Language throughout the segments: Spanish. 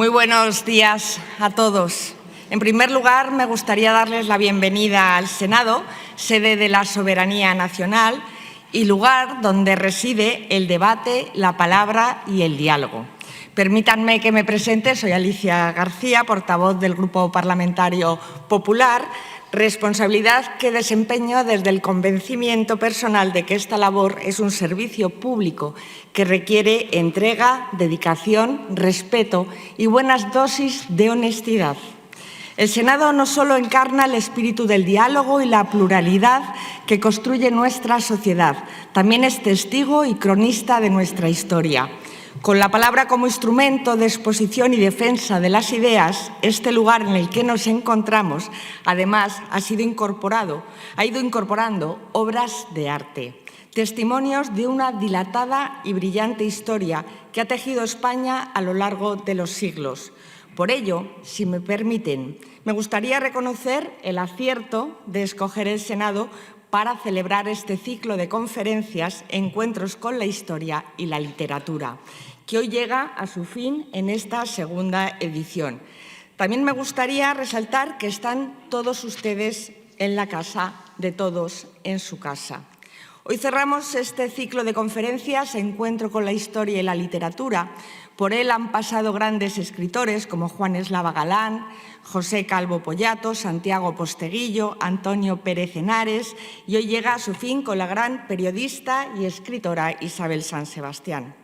Muy buenos días a todos. En primer lugar, me gustaría darles la bienvenida al Senado, sede de la soberanía nacional y lugar donde reside el debate, la palabra y el diálogo. Permítanme que me presente, soy Alicia García, portavoz del Grupo Parlamentario Popular, responsabilidad que desempeño desde el convencimiento personal de que esta labor es un servicio público que requiere entrega, dedicación, respeto y buenas dosis de honestidad. El Senado no solo encarna el espíritu del diálogo y la pluralidad que construye nuestra sociedad, también es testigo y cronista de nuestra historia. Con la palabra como instrumento de exposición y defensa de las ideas, este lugar en el que nos encontramos, además, ha ido incorporando obras de arte, testimonios de una dilatada y brillante historia que ha tejido España a lo largo de los siglos. Por ello, si me permiten, me gustaría reconocer el acierto de escoger el Senado para celebrar este ciclo de conferencias, encuentros con la historia y la literatura, que hoy llega a su fin en esta segunda edición. También me gustaría resaltar que están todos ustedes en la casa de todos en su casa. Hoy cerramos este ciclo de conferencias, Encuentro con la historia y la literatura. Por él han pasado grandes escritores como Juan Eslava Galán, José Calvo Pollato, Santiago Posteguillo, Antonio Pérez Henares y hoy llega a su fin con la gran periodista y escritora Isabel San Sebastián.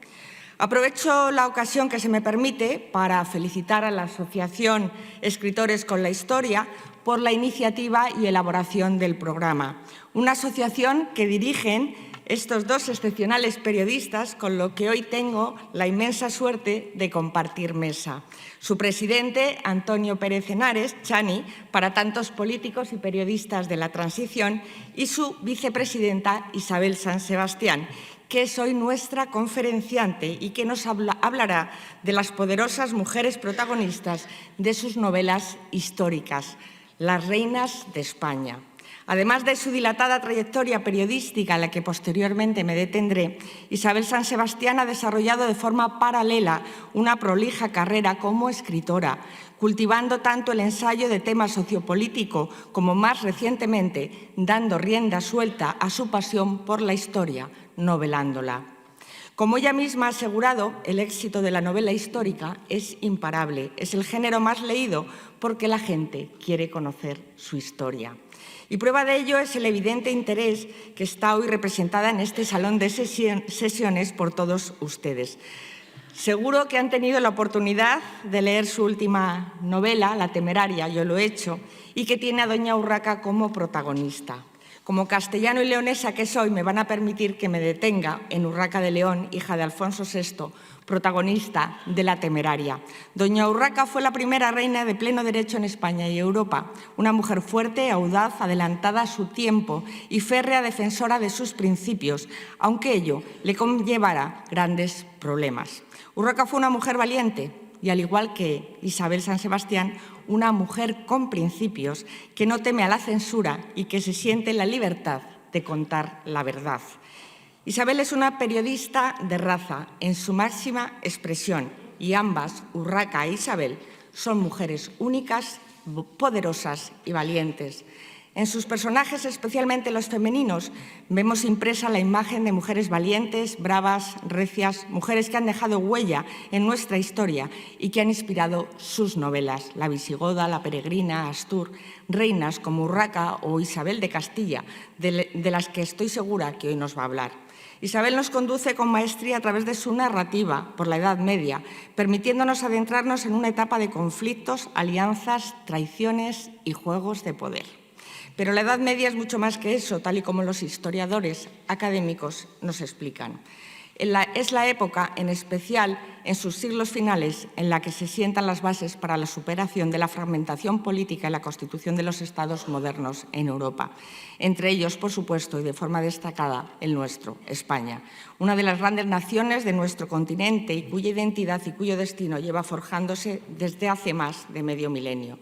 Aprovecho la ocasión que se me permite para felicitar a la Asociación Escritores con la Historia por la iniciativa y elaboración del programa. Una asociación que dirigen estos dos excepcionales periodistas, con lo que hoy tengo la inmensa suerte de compartir mesa. Su presidente, Antonio Pérez Henares, Chani, para tantos políticos y periodistas de la transición, y su vicepresidenta, Isabel San Sebastián, que es hoy nuestra conferenciante y que nos hablará de las poderosas mujeres protagonistas de sus novelas históricas, Las reinas de España. Además de su dilatada trayectoria periodística, en la que posteriormente me detendré, Isabel San Sebastián ha desarrollado de forma paralela una prolija carrera como escritora, cultivando tanto el ensayo de tema sociopolítico como más recientemente dando rienda suelta a su pasión por la historia, novelándola. Como ella misma ha asegurado, el éxito de la novela histórica es imparable, es el género más leído porque la gente quiere conocer su historia. Y prueba de ello es el evidente interés que está hoy representada en este salón de sesiones por todos ustedes. Seguro que han tenido la oportunidad de leer su última novela, La Temeraria, yo lo he hecho, y que tiene a doña Urraca como protagonista. Como castellano y leonesa que soy, me van a permitir que me detenga en Urraca de León, hija de Alfonso VI, protagonista de La Temeraria. Doña Urraca fue la primera reina de pleno derecho en España y Europa, una mujer fuerte, audaz, adelantada a su tiempo y férrea defensora de sus principios, aunque ello le conllevara grandes problemas. Urraca fue una mujer valiente y, al igual que Isabel San Sebastián, una mujer con principios que no teme a la censura y que se siente en la libertad de contar la verdad. Isabel es una periodista de raza en su máxima expresión y ambas, Urraca e Isabel, son mujeres únicas, poderosas y valientes. En sus personajes, especialmente los femeninos, vemos impresa la imagen de mujeres valientes, bravas, recias, mujeres que han dejado huella en nuestra historia y que han inspirado sus novelas, La Visigoda, La Peregrina, Astur, reinas como Urraca o Isabel de Castilla, de las que estoy segura que hoy nos va a hablar. Isabel nos conduce con maestría a través de su narrativa por la Edad Media, permitiéndonos adentrarnos en una etapa de conflictos, alianzas, traiciones y juegos de poder. Pero la Edad Media es mucho más que eso, tal y como los historiadores académicos nos explican. Es la época, en especial en sus siglos finales, en la que se sientan las bases para la superación de la fragmentación política y la constitución de los estados modernos en Europa. Entre ellos, por supuesto, y de forma destacada, el nuestro, España, una de las grandes naciones de nuestro continente y cuya identidad y cuyo destino lleva forjándose desde hace más de medio milenio.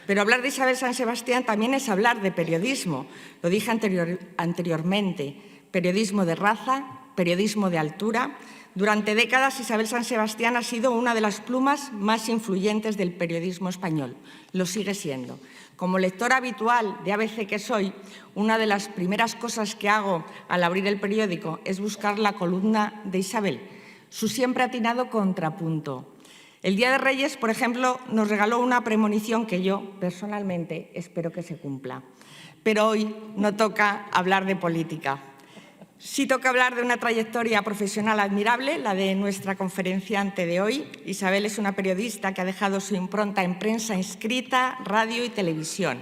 Pero hablar de Isabel San Sebastián también es hablar de periodismo. Lo dije anteriormente, periodismo de raza, periodismo de altura. Durante décadas, Isabel San Sebastián ha sido una de las plumas más influyentes del periodismo español. Lo sigue siendo. Como lectora habitual de ABC que soy, una de las primeras cosas que hago al abrir el periódico es buscar la columna de Isabel, su siempre atinado contrapunto. El Día de Reyes, por ejemplo, nos regaló una premonición que yo, personalmente, espero que se cumpla. Pero hoy no toca hablar de política. Sí toca hablar de una trayectoria profesional admirable, la de nuestra conferenciante de hoy. Isabel es una periodista que ha dejado su impronta en prensa escrita, radio y televisión.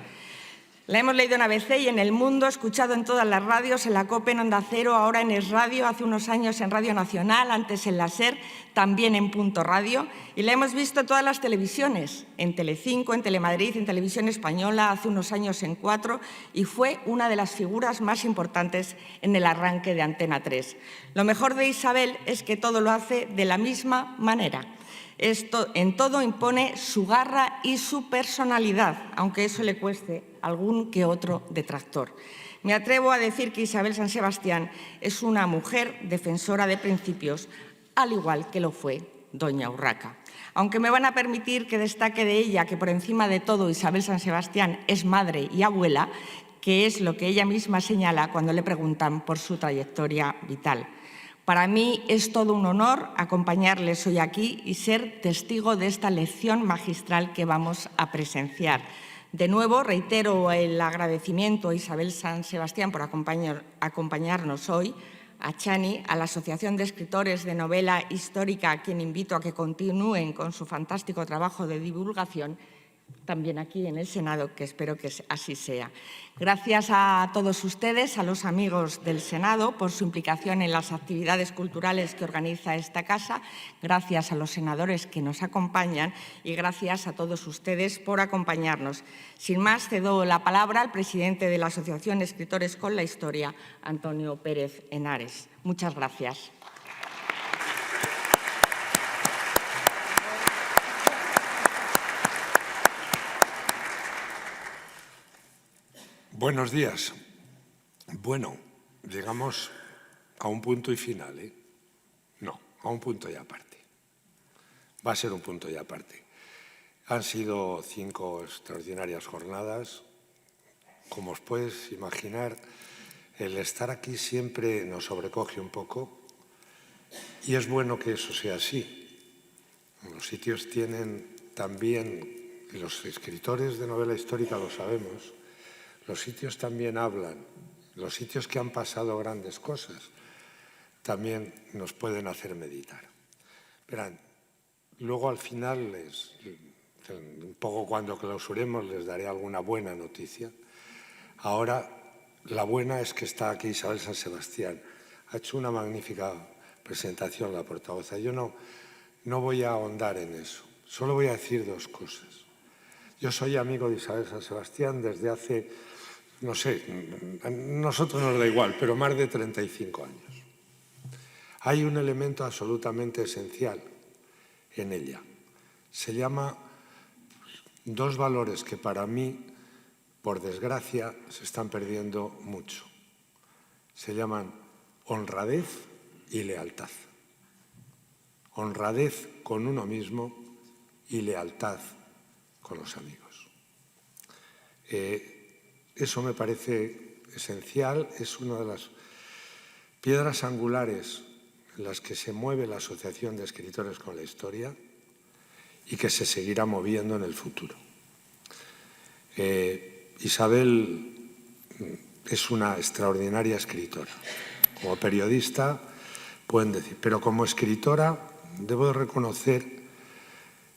La hemos leído en ABC y en El Mundo, escuchado en todas las radios, en la COPE, en Onda Cero, ahora en Es Radio, hace unos años en Radio Nacional, antes en la SER, también en Punto Radio. Y la hemos visto en todas las televisiones, en Telecinco, en Telemadrid, en Televisión Española, hace unos años en 4, y fue una de las figuras más importantes en el arranque de Antena 3. Lo mejor de Isabel es que todo lo hace de la misma manera. En todo impone su garra y su personalidad, aunque eso le cueste algún que otro detractor. Me atrevo a decir que Isabel San Sebastián es una mujer defensora de principios, al igual que lo fue doña Urraca. Aunque me van a permitir que destaque de ella que por encima de todo Isabel San Sebastián es madre y abuela, que es lo que ella misma señala cuando le preguntan por su trayectoria vital. Para mí es todo un honor acompañarles hoy aquí y ser testigo de esta lección magistral que vamos a presenciar. De nuevo, reitero el agradecimiento a Isabel San Sebastián por acompañarnos hoy, a Chani, a la Asociación de Escritores de Novela Histórica, a quien invito a que continúen con su fantástico trabajo de divulgación, también aquí en el Senado, que espero que así sea. Gracias a todos ustedes, a los amigos del Senado, por su implicación en las actividades culturales que organiza esta casa. Gracias a los senadores que nos acompañan y gracias a todos ustedes por acompañarnos. Sin más, cedo la palabra al presidente de la Asociación Escritores con la Historia, Antonio Pérez Henares. Muchas gracias. Buenos días. Bueno, llegamos a un punto y final, ¿eh? No, a un punto y aparte. Va a ser un punto y aparte. Han sido 5 extraordinarias jornadas. Como os puedes imaginar, el estar aquí siempre nos sobrecoge un poco y es bueno que eso sea así. Los sitios tienen también, los escritores de novela histórica lo sabemos, los sitios también hablan, los sitios que han pasado grandes cosas también nos pueden hacer meditar. Verán, luego al final, un poco cuando clausuremos, les daré alguna buena noticia. Ahora, la buena es que está aquí Isabel San Sebastián. Ha hecho una magnífica presentación la portavoz. Yo no voy a ahondar en eso, solo voy a decir 2 cosas. Yo soy amigo de Isabel San Sebastián desde hace, no sé, a nosotros nos da igual, pero más de 35 años. Hay un elemento absolutamente esencial en ella. Se llama 2 valores que para mí, por desgracia, se están perdiendo mucho. Se llaman honradez y lealtad. Honradez con uno mismo y lealtad con los amigos. Eso me parece esencial, es una de las piedras angulares en las que se mueve la Asociación de Escritores con la Historia y que se seguirá moviendo en el futuro. Isabel es una extraordinaria escritora. Como periodista, pueden decir, pero como escritora debo de reconocer,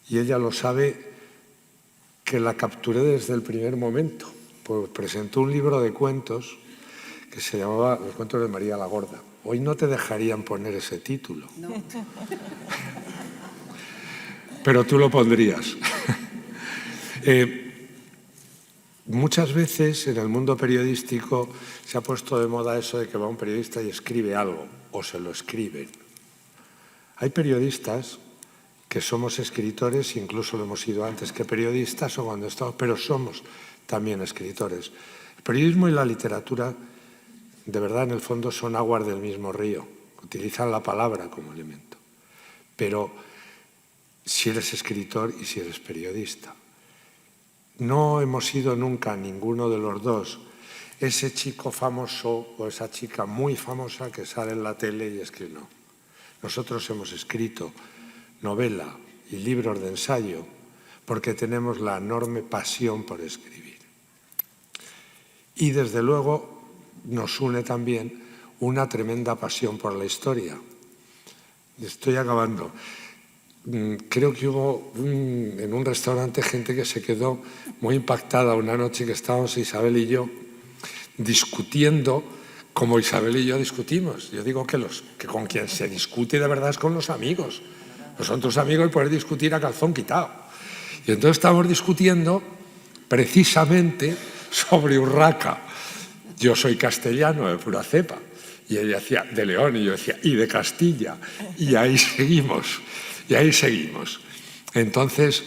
y ella lo sabe, que la capturé desde el primer momento. Pues presentó un libro de cuentos que se llamaba Los cuentos de María la Gorda. Hoy no te dejarían poner ese título. No. Pero tú lo pondrías. Muchas veces en el mundo periodístico se ha puesto de moda eso de que va un periodista y escribe algo, o se lo escriben. Hay periodistas que somos escritores, incluso lo hemos sido antes que periodistas o cuando estamos, pero somos también escritores. El periodismo y la literatura, de verdad, en el fondo, son aguas del mismo río. utilizan la palabra como elemento. Pero si eres escritor y si eres periodista. No hemos sido nunca ninguno de los dos ese chico famoso o esa chica muy famosa que sale en la tele y escribe. No. Nosotros hemos escrito novela y libros de ensayo porque tenemos la enorme pasión por escribir. Y desde luego nos une también una tremenda pasión por la historia. Estoy acabando. Creo que hubo en un restaurante gente que se quedó muy impactada una noche que estábamos Isabel y yo discutiendo como Isabel y yo discutimos. Yo digo que con quien se discute de verdad es con los amigos. No son tus amigos el poder discutir a calzón quitado. Y entonces estábamos discutiendo precisamente sobre Urraca. Yo soy castellano de pura cepa y ella decía de León y yo decía y de Castilla. Y ahí seguimos. Y ahí seguimos. Entonces,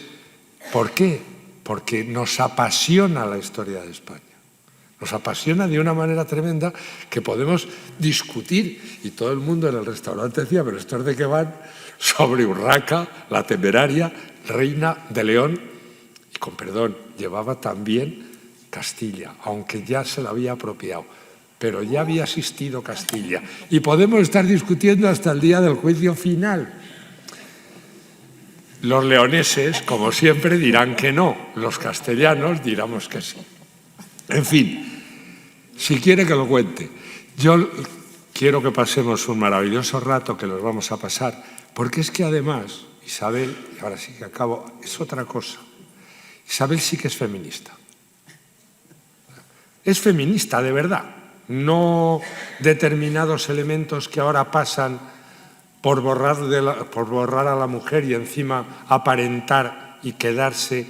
¿por qué? Porque nos apasiona la historia de España. Nos apasiona de una manera tremenda que podemos discutir. Y todo el mundo en el restaurante decía, pero esto es de qué van, sobre Urraca, la temeraria, reina de León. Y con perdón, llevaba también Castilla, aunque ya se la había apropiado. Pero ya había asistido Castilla. Y podemos estar discutiendo hasta el día del juicio final. Los leoneses, como siempre, dirán que no. Los castellanos diremos que sí. En fin, si quiere que lo cuente. Yo quiero que pasemos un maravilloso rato que los vamos a pasar, porque es que además, Isabel, y ahora sí que acabo, es otra cosa. Isabel sí que es feminista. Es feminista de verdad. No determinados elementos que ahora pasan por borrar a la mujer y encima aparentar y quedarse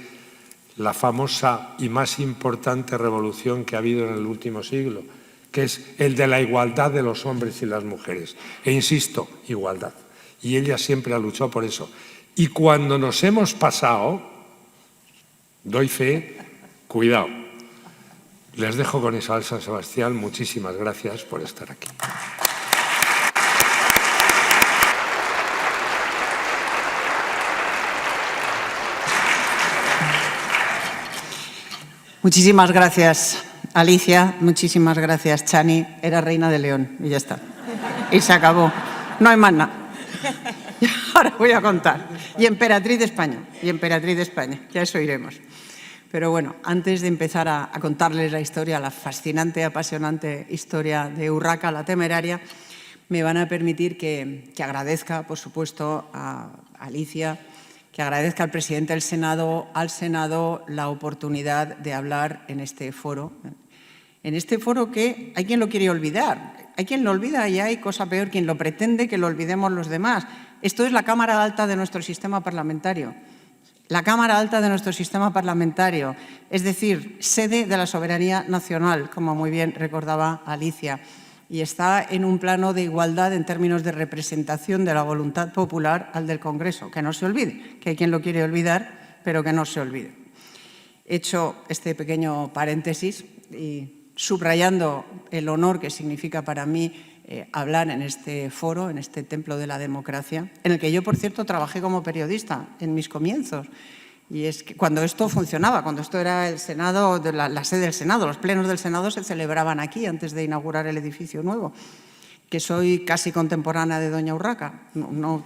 la famosa y más importante revolución que ha habido en el último siglo, que es el de la igualdad de los hombres y las mujeres. E insisto, igualdad. Y ella siempre ha luchado por eso. Y cuando nos hemos pasado, doy fe, cuidado. Les dejo con Isabel San Sebastián. Muchísimas gracias por estar aquí. Muchísimas gracias, Alicia. Muchísimas gracias, Chani. Era reina de León y ya está. Y se acabó. No hay más nada. Ahora voy a contar. Y emperatriz de España. Y emperatriz de España. Ya eso iremos. Pero bueno, antes de empezar a contarles la historia, la fascinante, apasionante historia de Urraca, la temeraria, me van a permitir que agradezca, por supuesto, a Alicia, que agradezca al presidente del Senado, al Senado, la oportunidad de hablar en este foro. En este foro que hay quien lo quiere olvidar, hay quien lo olvida y hay cosa peor, quien lo pretende que lo olvidemos los demás. Esto es la Cámara Alta de nuestro sistema parlamentario. La Cámara Alta de nuestro sistema parlamentario, es decir, sede de la soberanía nacional, como muy bien recordaba Alicia, y está en un plano de igualdad en términos de representación de la voluntad popular al del Congreso. Que no se olvide, que hay quien lo quiere olvidar, pero que no se olvide. Hecho este pequeño paréntesis y subrayando el honor que significa para mí hablar en este foro, en este templo de la democracia, en el que yo, por cierto, trabajé como periodista en mis comienzos. Y es que cuando esto funcionaba, cuando esto era el Senado, la sede del Senado, los plenos del Senado se celebraban aquí antes de inaugurar el edificio nuevo, que soy casi contemporánea de doña Urraca, no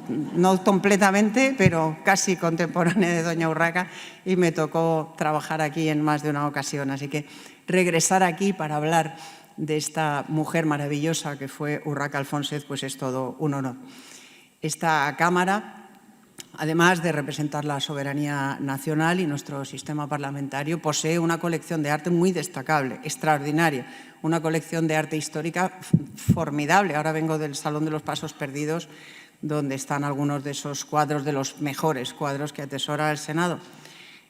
completamente, pero casi contemporánea de doña Urraca, y me tocó trabajar aquí en más de una ocasión. Así que regresar aquí para hablar de esta mujer maravillosa que fue Urraca Alfonsez, pues es todo un honor. Esta Cámara, además de representar la soberanía nacional y nuestro sistema parlamentario, posee una colección de arte muy destacable, extraordinaria, una colección de arte histórica formidable. Ahora vengo del Salón de los Pasos Perdidos, donde están algunos de esos cuadros, de los mejores cuadros que atesora el Senado,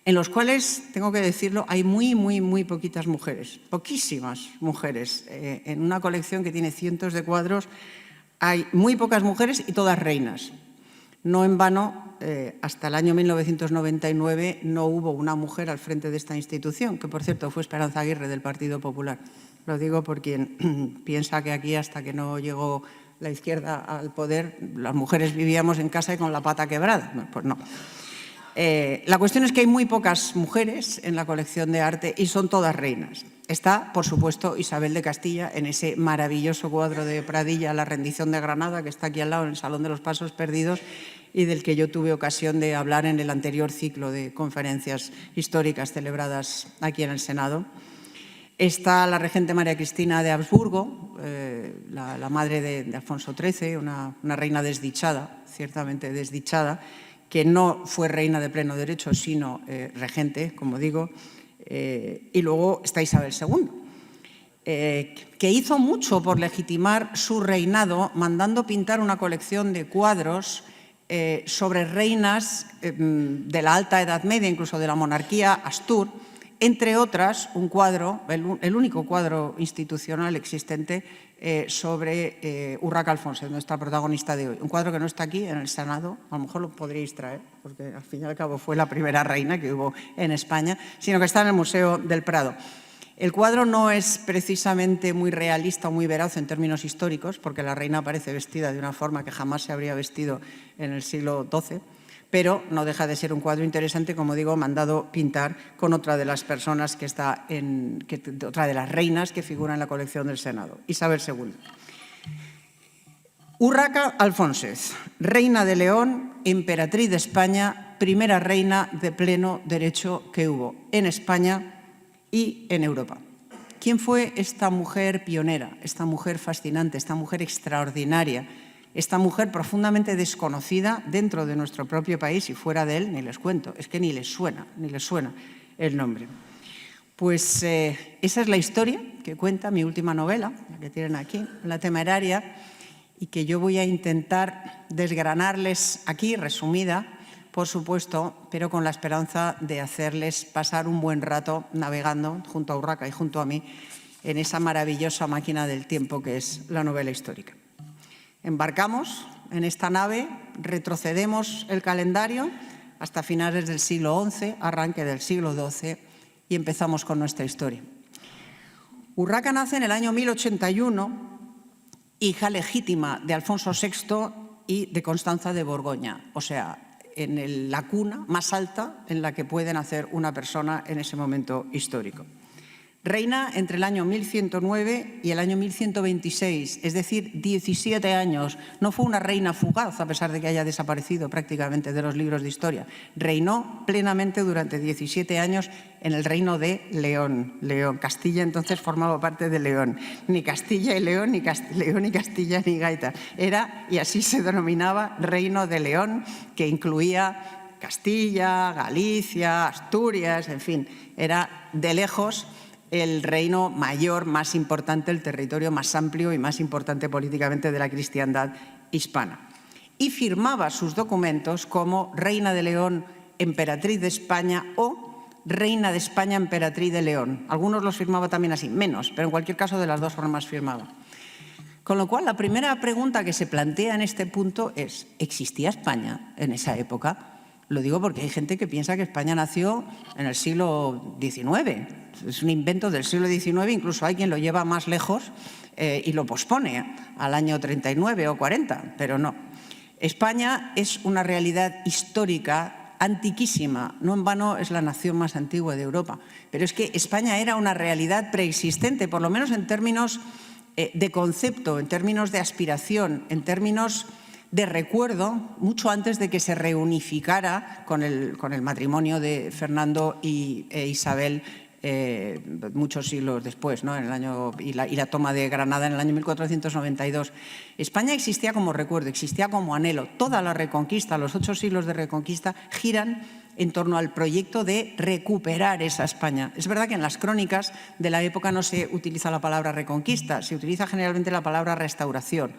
en los cuales, tengo que decirlo, hay muy poquitas mujeres, poquísimas mujeres. En una colección que tiene cientos de cuadros hay muy pocas mujeres y todas reinas. No en vano, hasta el año 1999 no hubo una mujer al frente de esta institución, que por cierto fue Esperanza Aguirre del Partido Popular. Lo digo por quien piensa que aquí hasta que no llegó la izquierda al poder, las mujeres vivíamos en casa y con la pata quebrada. Bueno, pues no. La cuestión es que hay muy pocas mujeres en la colección de arte y son todas reinas. Está, por supuesto, Isabel de Castilla en ese maravilloso cuadro de Pradilla, La rendición de Granada, que está aquí al lado en el Salón de los Pasos Perdidos y del que yo tuve ocasión de hablar en el anterior ciclo de conferencias históricas celebradas aquí en el Senado. Está la regente María Cristina de Habsburgo, la madre de Alfonso XIII, una reina desdichada, ciertamente desdichada, que no fue reina de pleno derecho, sino regente, como digo. Y luego está Isabel II, que hizo mucho por legitimar su reinado, mandando pintar una colección de cuadros sobre reinas de la Alta Edad Media, incluso de la monarquía Astur, entre otras un cuadro, el único cuadro institucional existente sobre Urraca Alfonsez, nuestra protagonista de hoy. Un cuadro que no está aquí en el Senado, a lo mejor lo podríais traer, porque al fin y al cabo fue la primera reina que hubo en España, sino que está en el Museo del Prado. El cuadro no es precisamente muy realista o muy veraz en términos históricos, porque la reina aparece vestida de una forma que jamás se habría vestido en el siglo XII, pero no deja de ser un cuadro interesante, como digo, mandado pintar con otra de las personas que está otra de las reinas que figura en la colección del Senado, Isabel II. Urraca Alfonsez, reina de León, emperatriz de España, primera reina de pleno derecho que hubo en España y en Europa. ¿Quién fue esta mujer pionera, esta mujer fascinante, esta mujer extraordinaria? Esta mujer profundamente desconocida dentro de nuestro propio país y fuera de él, ni les cuento, es que ni les suena el nombre. Pues esa es la historia que cuenta mi última novela, la que tienen aquí, La Temeraria, y que yo voy a intentar desgranarles aquí, resumida, por supuesto, pero con la esperanza de hacerles pasar un buen rato navegando junto a Urraca y junto a mí en esa maravillosa máquina del tiempo que es la novela histórica. Embarcamos en esta nave, retrocedemos el calendario hasta finales del siglo XI, arranque del siglo XII, y empezamos con nuestra historia. Urraca nace en el año 1081, hija legítima de Alfonso VI y de Constanza de Borgoña, o sea, en la cuna más alta en la que puede nacer una persona en ese momento histórico. Reina entre el año 1109 y el año 1126, es decir, 17 años. No fue una reina fugaz, a pesar de que haya desaparecido prácticamente de los libros de historia. Reinó plenamente durante 17 años en el reino de León. Castilla entonces formaba parte de León. Ni Castilla y León, ni León y Castilla ni Gaita. Era, y así se denominaba, Reino de León, que incluía Castilla, Galicia, Asturias, en fin, era de lejos el reino mayor, más importante, el territorio más amplio y más importante políticamente de la cristiandad hispana. Y firmaba sus documentos como Reina de León, Emperatriz de España o Reina de España, Emperatriz de León. Algunos los firmaba también así, menos, pero en cualquier caso de las dos formas firmaba. Con lo cual, la primera pregunta que se plantea en este punto es, ¿existía España en esa época? Lo digo porque hay gente que piensa que España nació en el siglo XIX. Es un invento del siglo XIX, incluso hay quien lo lleva más lejos y lo pospone al año 39 o 40, pero no. España es una realidad histórica antiquísima, no en vano es la nación más antigua de Europa, pero es que España era una realidad preexistente, por lo menos en términos de concepto, en términos de aspiración, en términos de recuerdo, mucho antes de que se reunificara con el matrimonio de Fernando e Isabel muchos siglos después, ¿no? En el año, y la toma de Granada en el año 1492. España existía como recuerdo, existía como anhelo. Toda la reconquista, los 8 siglos de reconquista, giran en torno al proyecto de recuperar esa España. Es verdad que en las crónicas de la época no se utiliza la palabra reconquista, se utiliza generalmente la palabra restauración.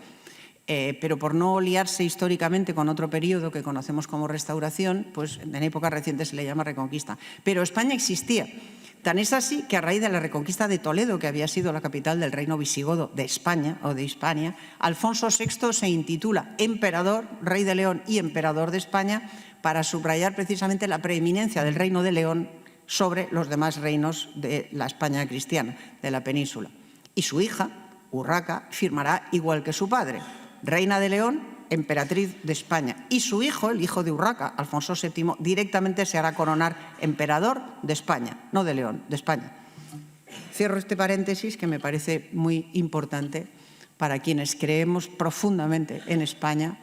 Pero por no liarse históricamente con otro periodo que conocemos como restauración, pues en épocas recientes se le llama reconquista. Pero España existía. Tan es así que a raíz de la reconquista de Toledo, que había sido la capital del reino visigodo de España o de Hispania, Alfonso VI se intitula emperador, rey de León y emperador de España, para subrayar precisamente la preeminencia del reino de León sobre los demás reinos de la España cristiana, de la península. Y su hija, Urraca, firmará igual que su padre. reina de León, emperatriz de España. Y su hijo, el hijo de Urraca, Alfonso VII, directamente se hará coronar emperador de España, no de León, de España. Cierro este paréntesis que me parece muy importante para quienes creemos profundamente en España,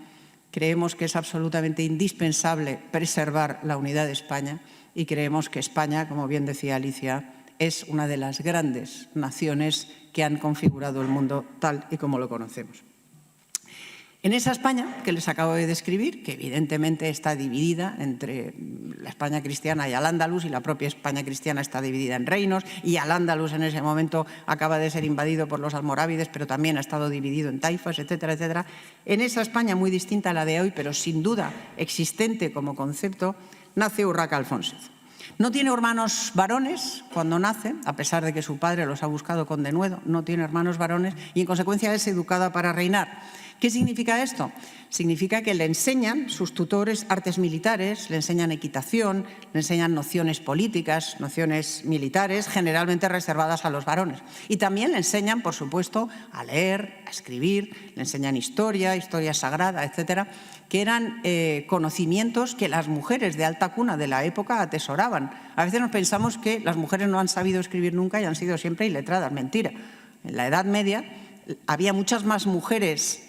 creemos que es absolutamente indispensable preservar la unidad de España y creemos que España, como bien decía Alicia, es una de las grandes naciones que han configurado el mundo tal y como lo conocemos. En esa España que les acabo de describir, que evidentemente está dividida entre la España cristiana y Al-Ándalus, y la propia España cristiana está dividida en reinos, y Al-Ándalus en ese momento acaba de ser invadido por los almorávides, pero también ha estado dividido en taifas, etcétera, etcétera. En esa España muy distinta a la de hoy, pero sin duda existente como concepto, nace Urraca Alfonsez. No tiene hermanos varones cuando nace, a pesar de que su padre los ha buscado con denuedo, no tiene hermanos varones y en consecuencia es educada para reinar. ¿Qué significa esto? Significa que le enseñan sus tutores artes militares, le enseñan equitación, le enseñan nociones políticas, nociones militares, generalmente reservadas a los varones. Y también le enseñan, por supuesto, a leer, a escribir, le enseñan historia, historia sagrada, etcétera, que eran conocimientos que las mujeres de alta cuna de la época atesoraban. A veces nos pensamos que las mujeres no han sabido escribir nunca y han sido siempre iletradas. Mentira. En la Edad Media había muchas más mujeres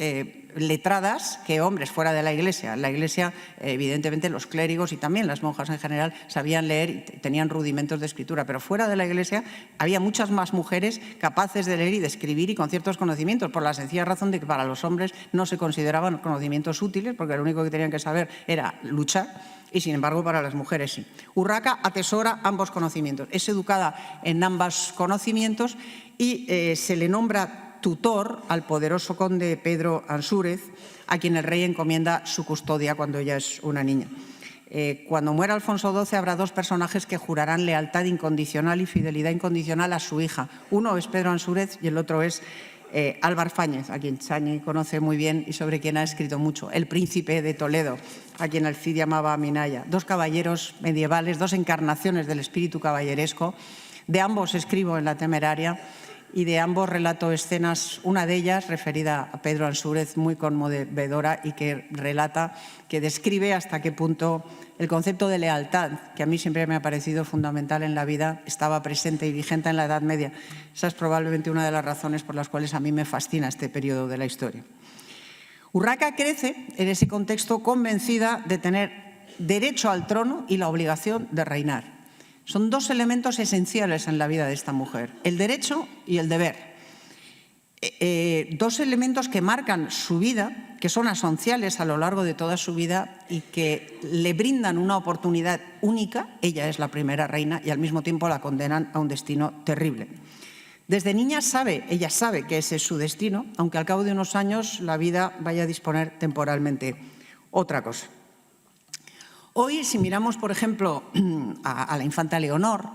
letradas que hombres fuera de la Iglesia. En la Iglesia, evidentemente, los clérigos y también las monjas en general sabían leer y tenían rudimentos de escritura, pero fuera de la Iglesia había muchas más mujeres capaces de leer y de escribir y con ciertos conocimientos, por la sencilla razón de que para los hombres no se consideraban conocimientos útiles, porque lo único que tenían que saber era luchar, y sin embargo para las mujeres sí. Urraca atesora ambos conocimientos, es educada en ambos conocimientos y se le nombra tutor al poderoso conde Pedro Ansúrez, a quien el rey encomienda su custodia cuando ella es una niña. Cuando muera Alfonso XII habrá dos personajes que jurarán lealtad incondicional y fidelidad incondicional a su hija. Uno es Pedro Ansúrez y el otro es Álvar Fáñez, a quien Chani conoce muy bien y sobre quien ha escrito mucho, el príncipe de Toledo, a quien el Cid llamaba Minaya. Dos caballeros medievales, dos encarnaciones del espíritu caballeresco. De ambos escribo en La Temeraria y de ambos relato escenas, una de ellas referida a Pedro Ansúrez, muy conmovedora y que relata, que describe hasta qué punto el concepto de lealtad, que a mí siempre me ha parecido fundamental en la vida, estaba presente y vigente en la Edad Media. Esa es probablemente una de las razones por las cuales a mí me fascina este periodo de la historia. Urraca crece en ese contexto convencida de tener derecho al trono y la obligación de reinar. Son dos elementos esenciales en la vida de esta mujer, el derecho y el deber. Dos elementos que marcan su vida, que son esenciales a lo largo de toda su vida y que le brindan una oportunidad única. Ella es la primera reina y al mismo tiempo la condenan a un destino terrible. Desde niña ella sabe que ese es su destino, aunque al cabo de unos años la vida vaya a disponer temporalmente otra cosa. Hoy, si miramos, por ejemplo, a la infanta Leonor,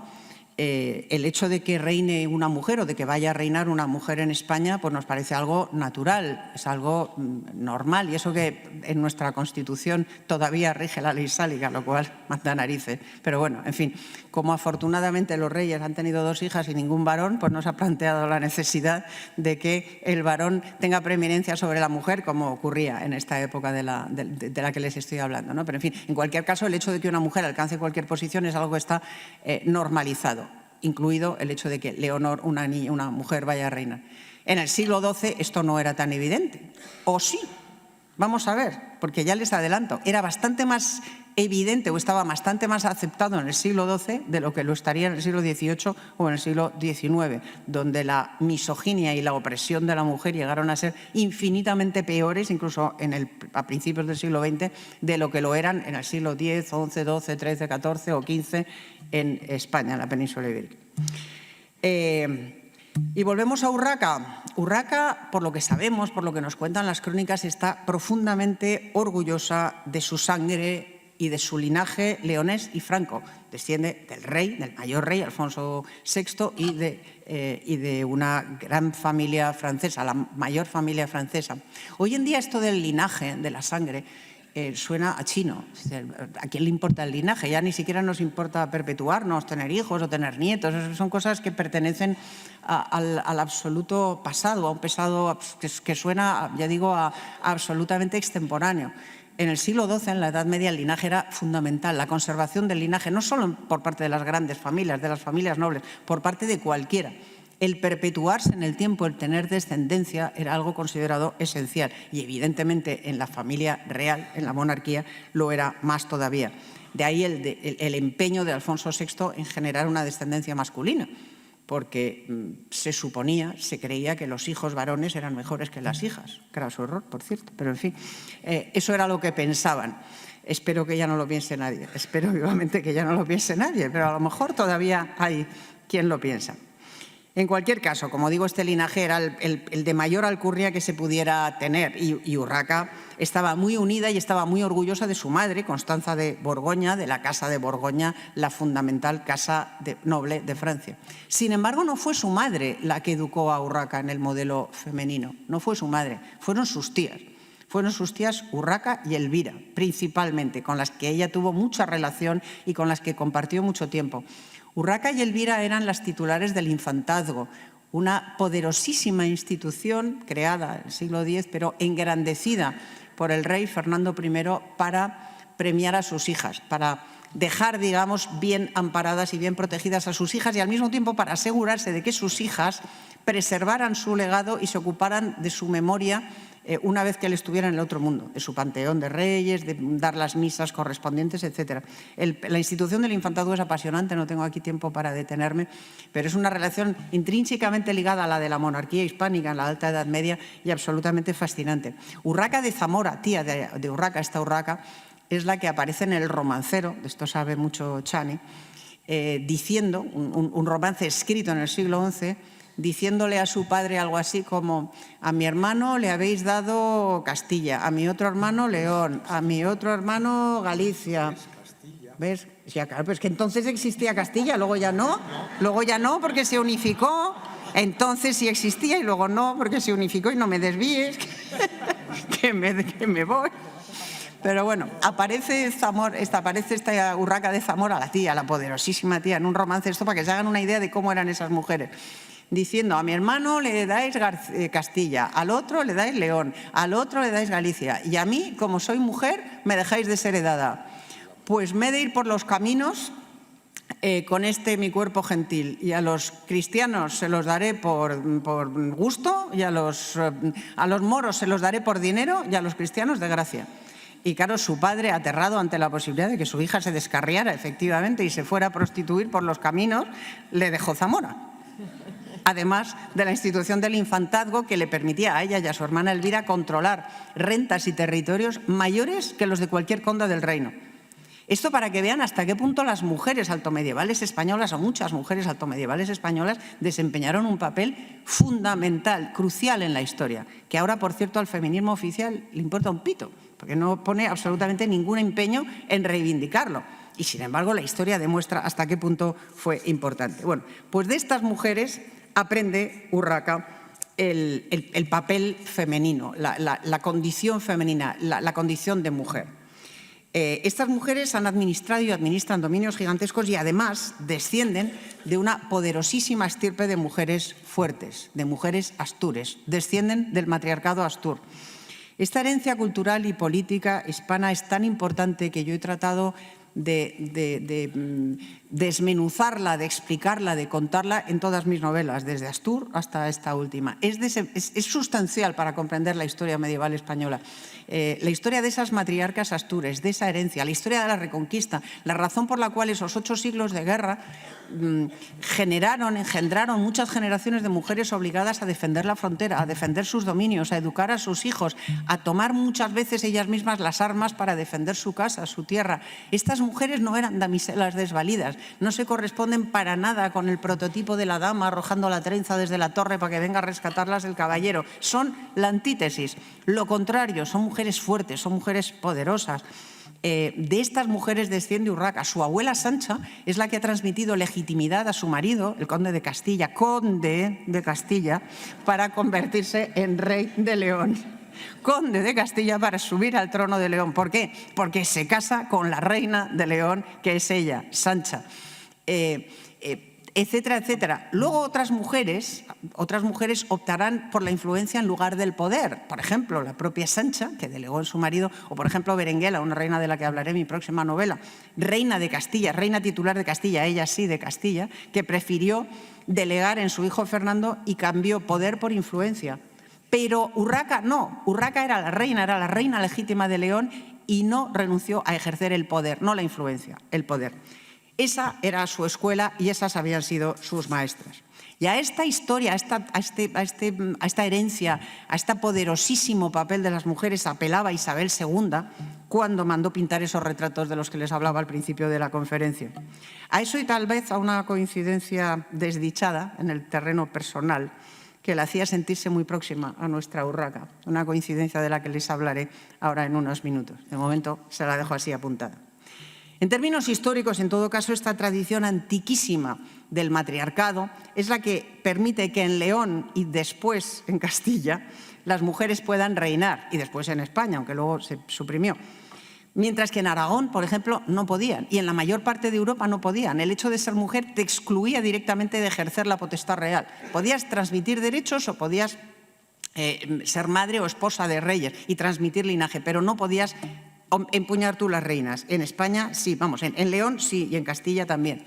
el hecho de que reine una mujer o de que vaya a reinar una mujer en España, pues nos parece algo natural, es algo normal, y eso que en nuestra Constitución todavía rige la ley sálica, lo cual manda narices. Pero bueno, en fin, como afortunadamente los reyes han tenido dos hijas y ningún varón, pues no se ha planteado la necesidad de que el varón tenga preeminencia sobre la mujer, como ocurría en esta época de la que les estoy hablando, ¿no? Pero en fin, en cualquier caso, el hecho de que una mujer alcance cualquier posición es algo que está normalizado, incluido el hecho de que Leonor, una mujer, vaya a reinar. En el siglo XII esto no era tan evidente. ¿O sí? Vamos a ver, porque ya les adelanto, era bastante más evidente o estaba bastante más aceptado en el siglo XII de lo que lo estaría en el siglo XVIII o en el siglo XIX, donde la misoginia y la opresión de la mujer llegaron a ser infinitamente peores, incluso a principios del siglo XX, de lo que lo eran en el siglo X, XI, XII, XIII, XIV o XV en España, en la península ibérica. Y volvemos a Urraca. Urraca, por lo que sabemos, por lo que nos cuentan las crónicas, está profundamente orgullosa de su sangre y de su linaje leonés y franco. Desciende del rey, del mayor rey, Alfonso VI, y de una gran familia francesa, la mayor familia francesa. Hoy en día esto del linaje, de la sangre, suena a chino. ¿A quién le importa el linaje? Ya ni siquiera nos importa perpetuarnos, tener hijos o tener nietos. Son cosas que pertenecen al absoluto pasado, a un pasado que suena, ya digo, a absolutamente extemporáneo. En el siglo XII, en la Edad Media, el linaje era fundamental. La conservación del linaje, no solo por parte de las grandes familias, de las familias nobles, por parte de cualquiera. El perpetuarse en el tiempo, el tener descendencia, era algo considerado esencial. Y evidentemente en la familia real, en la monarquía, lo era más todavía. De ahí el empeño de Alfonso VI en generar una descendencia masculina, porque se suponía, se creía que los hijos varones eran mejores que las hijas, que era su error, por cierto, pero en fin, eso era lo que pensaban. Espero que ya no lo piense nadie, espero vivamente que ya no lo piense nadie, pero a lo mejor todavía hay quien lo piensa. En cualquier caso, como digo, este linaje era el de mayor alcurnia que se pudiera tener y Urraca estaba muy unida y estaba muy orgullosa de su madre, Constanza de Borgoña, de la Casa de Borgoña, la fundamental casa noble de Francia. Sin embargo, no fue su madre la que educó a Urraca en el modelo femenino, no fue su madre, fueron sus tías. Fueron sus tías Urraca y Elvira, principalmente, con las que ella tuvo mucha relación y con las que compartió mucho tiempo. Urraca y Elvira eran las titulares del infantazgo, una poderosísima institución creada en el siglo X, pero engrandecida por el rey Fernando I para premiar a sus hijas, para dejar, digamos, bien amparadas y bien protegidas a sus hijas y al mismo tiempo para asegurarse de que sus hijas preservaran su legado y se ocuparan de su memoria una vez que él estuviera en el otro mundo, de su panteón de reyes, de dar las misas correspondientes, etc. La institución del infantazgo es apasionante, no tengo aquí tiempo para detenerme, pero es una relación intrínsecamente ligada a la de la monarquía hispánica en la Alta Edad Media y absolutamente fascinante. Urraca de Zamora, tía de Urraca, esta Urraca, es la que aparece en el Romancero, de esto sabe mucho Chani, diciendo, un romance escrito en el siglo XI, diciéndole a su padre algo así como: a mi hermano le habéis dado Castilla, a mi otro hermano León, a mi otro hermano Galicia. ¿Ves? Ya, claro, pues que entonces existía Castilla, luego ya no porque se unificó, entonces sí existía y luego no porque se unificó y no me desvíes, que me voy. Pero bueno, aparece esta Urraca de Zamora, la tía, la poderosísima tía, en un romance, esto para que se hagan una idea de cómo eran esas mujeres, diciendo: a mi hermano le dais Castilla, al otro le dais León, al otro le dais Galicia, y a mí, como soy mujer, me dejáis desheredada. Pues me he de ir por los caminos con mi cuerpo gentil, y a los cristianos se los daré por gusto, y a los moros se los daré por dinero, y a los cristianos de gracia. Y claro, su padre, aterrado ante la posibilidad de que su hija se descarriara efectivamente y se fuera a prostituir por los caminos, le dejó Zamora. Además de la institución del infantazgo, que le permitía a ella y a su hermana Elvira controlar rentas y territorios mayores que los de cualquier conde del reino. Esto para que vean hasta qué punto las mujeres altomedievales españolas, o muchas mujeres altomedievales españolas, desempeñaron un papel fundamental, crucial en la historia, que ahora, por cierto, al feminismo oficial le importa un pito, porque no pone absolutamente ningún empeño en reivindicarlo. Y, sin embargo, la historia demuestra hasta qué punto fue importante. Bueno, pues de estas mujeres aprende Urraca el papel femenino, la condición femenina, la condición de mujer. Estas mujeres han administrado y administran dominios gigantescos y además descienden de una poderosísima estirpe de mujeres fuertes, de mujeres astures, descienden del matriarcado astur. Esta herencia cultural y política hispana es tan importante que yo he tratado de desmenuzarla, de explicarla, de contarla en todas mis novelas, desde Astur hasta esta última. Es sustancial para comprender la historia medieval española. La historia de esas matriarcas astures, de esa herencia, la historia de la Reconquista, la razón por la cual esos 8 siglos de guerra engendraron muchas generaciones de mujeres obligadas a defender la frontera, a defender sus dominios, a educar a sus hijos, a tomar muchas veces ellas mismas las armas para defender su casa, su tierra. Estas mujeres no eran damiselas desvalidas, no se corresponden para nada con el prototipo de la dama arrojando la trenza desde la torre para que venga a rescatarlas el caballero. Son la antítesis, lo contrario, son mujeres fuertes, son mujeres poderosas. De estas mujeres desciende Urraca. Su abuela Sancha es la que ha transmitido legitimidad a su marido, el conde de Castilla, para convertirse en rey de León. conde de Castilla, para subir al trono de León. ¿Por qué? Porque se casa con la reina de León, que es ella, Sancha. Etcétera, etcétera. Luego otras mujeres optarán por la influencia en lugar del poder. Por ejemplo, la propia Sancha, que delegó en su marido, o por ejemplo Berenguela, una reina de la que hablaré en mi próxima novela, reina de Castilla, reina titular de Castilla, ella sí de Castilla, que prefirió delegar en su hijo Fernando y cambió poder por influencia. Pero Urraca no, Urraca era la reina legítima de León y no renunció a ejercer el poder, no la influencia, el poder. Esa era su escuela y esas habían sido sus maestras. Y a esta historia, a esta herencia, a este poderosísimo papel de las mujeres apelaba Isabel II cuando mandó pintar esos retratos de los que les hablaba al principio de la conferencia. A eso y tal vez a una coincidencia desdichada en el terreno personal que la hacía sentirse muy próxima a nuestra Urraca, una coincidencia de la que les hablaré ahora en unos minutos. De momento se la dejo así apuntada. En términos históricos, en todo caso, esta tradición antiquísima del matriarcado es la que permite que en León y después en Castilla las mujeres puedan reinar, y después en España, aunque luego se suprimió. Mientras que en Aragón, por ejemplo, no podían, y en la mayor parte de Europa no podían. El hecho de ser mujer te excluía directamente de ejercer la potestad real. Podías transmitir derechos o podías ser madre o esposa de reyes y transmitir linaje, pero no podías empuñar tú las reinas. En España sí, vamos, en León sí, y en Castilla también.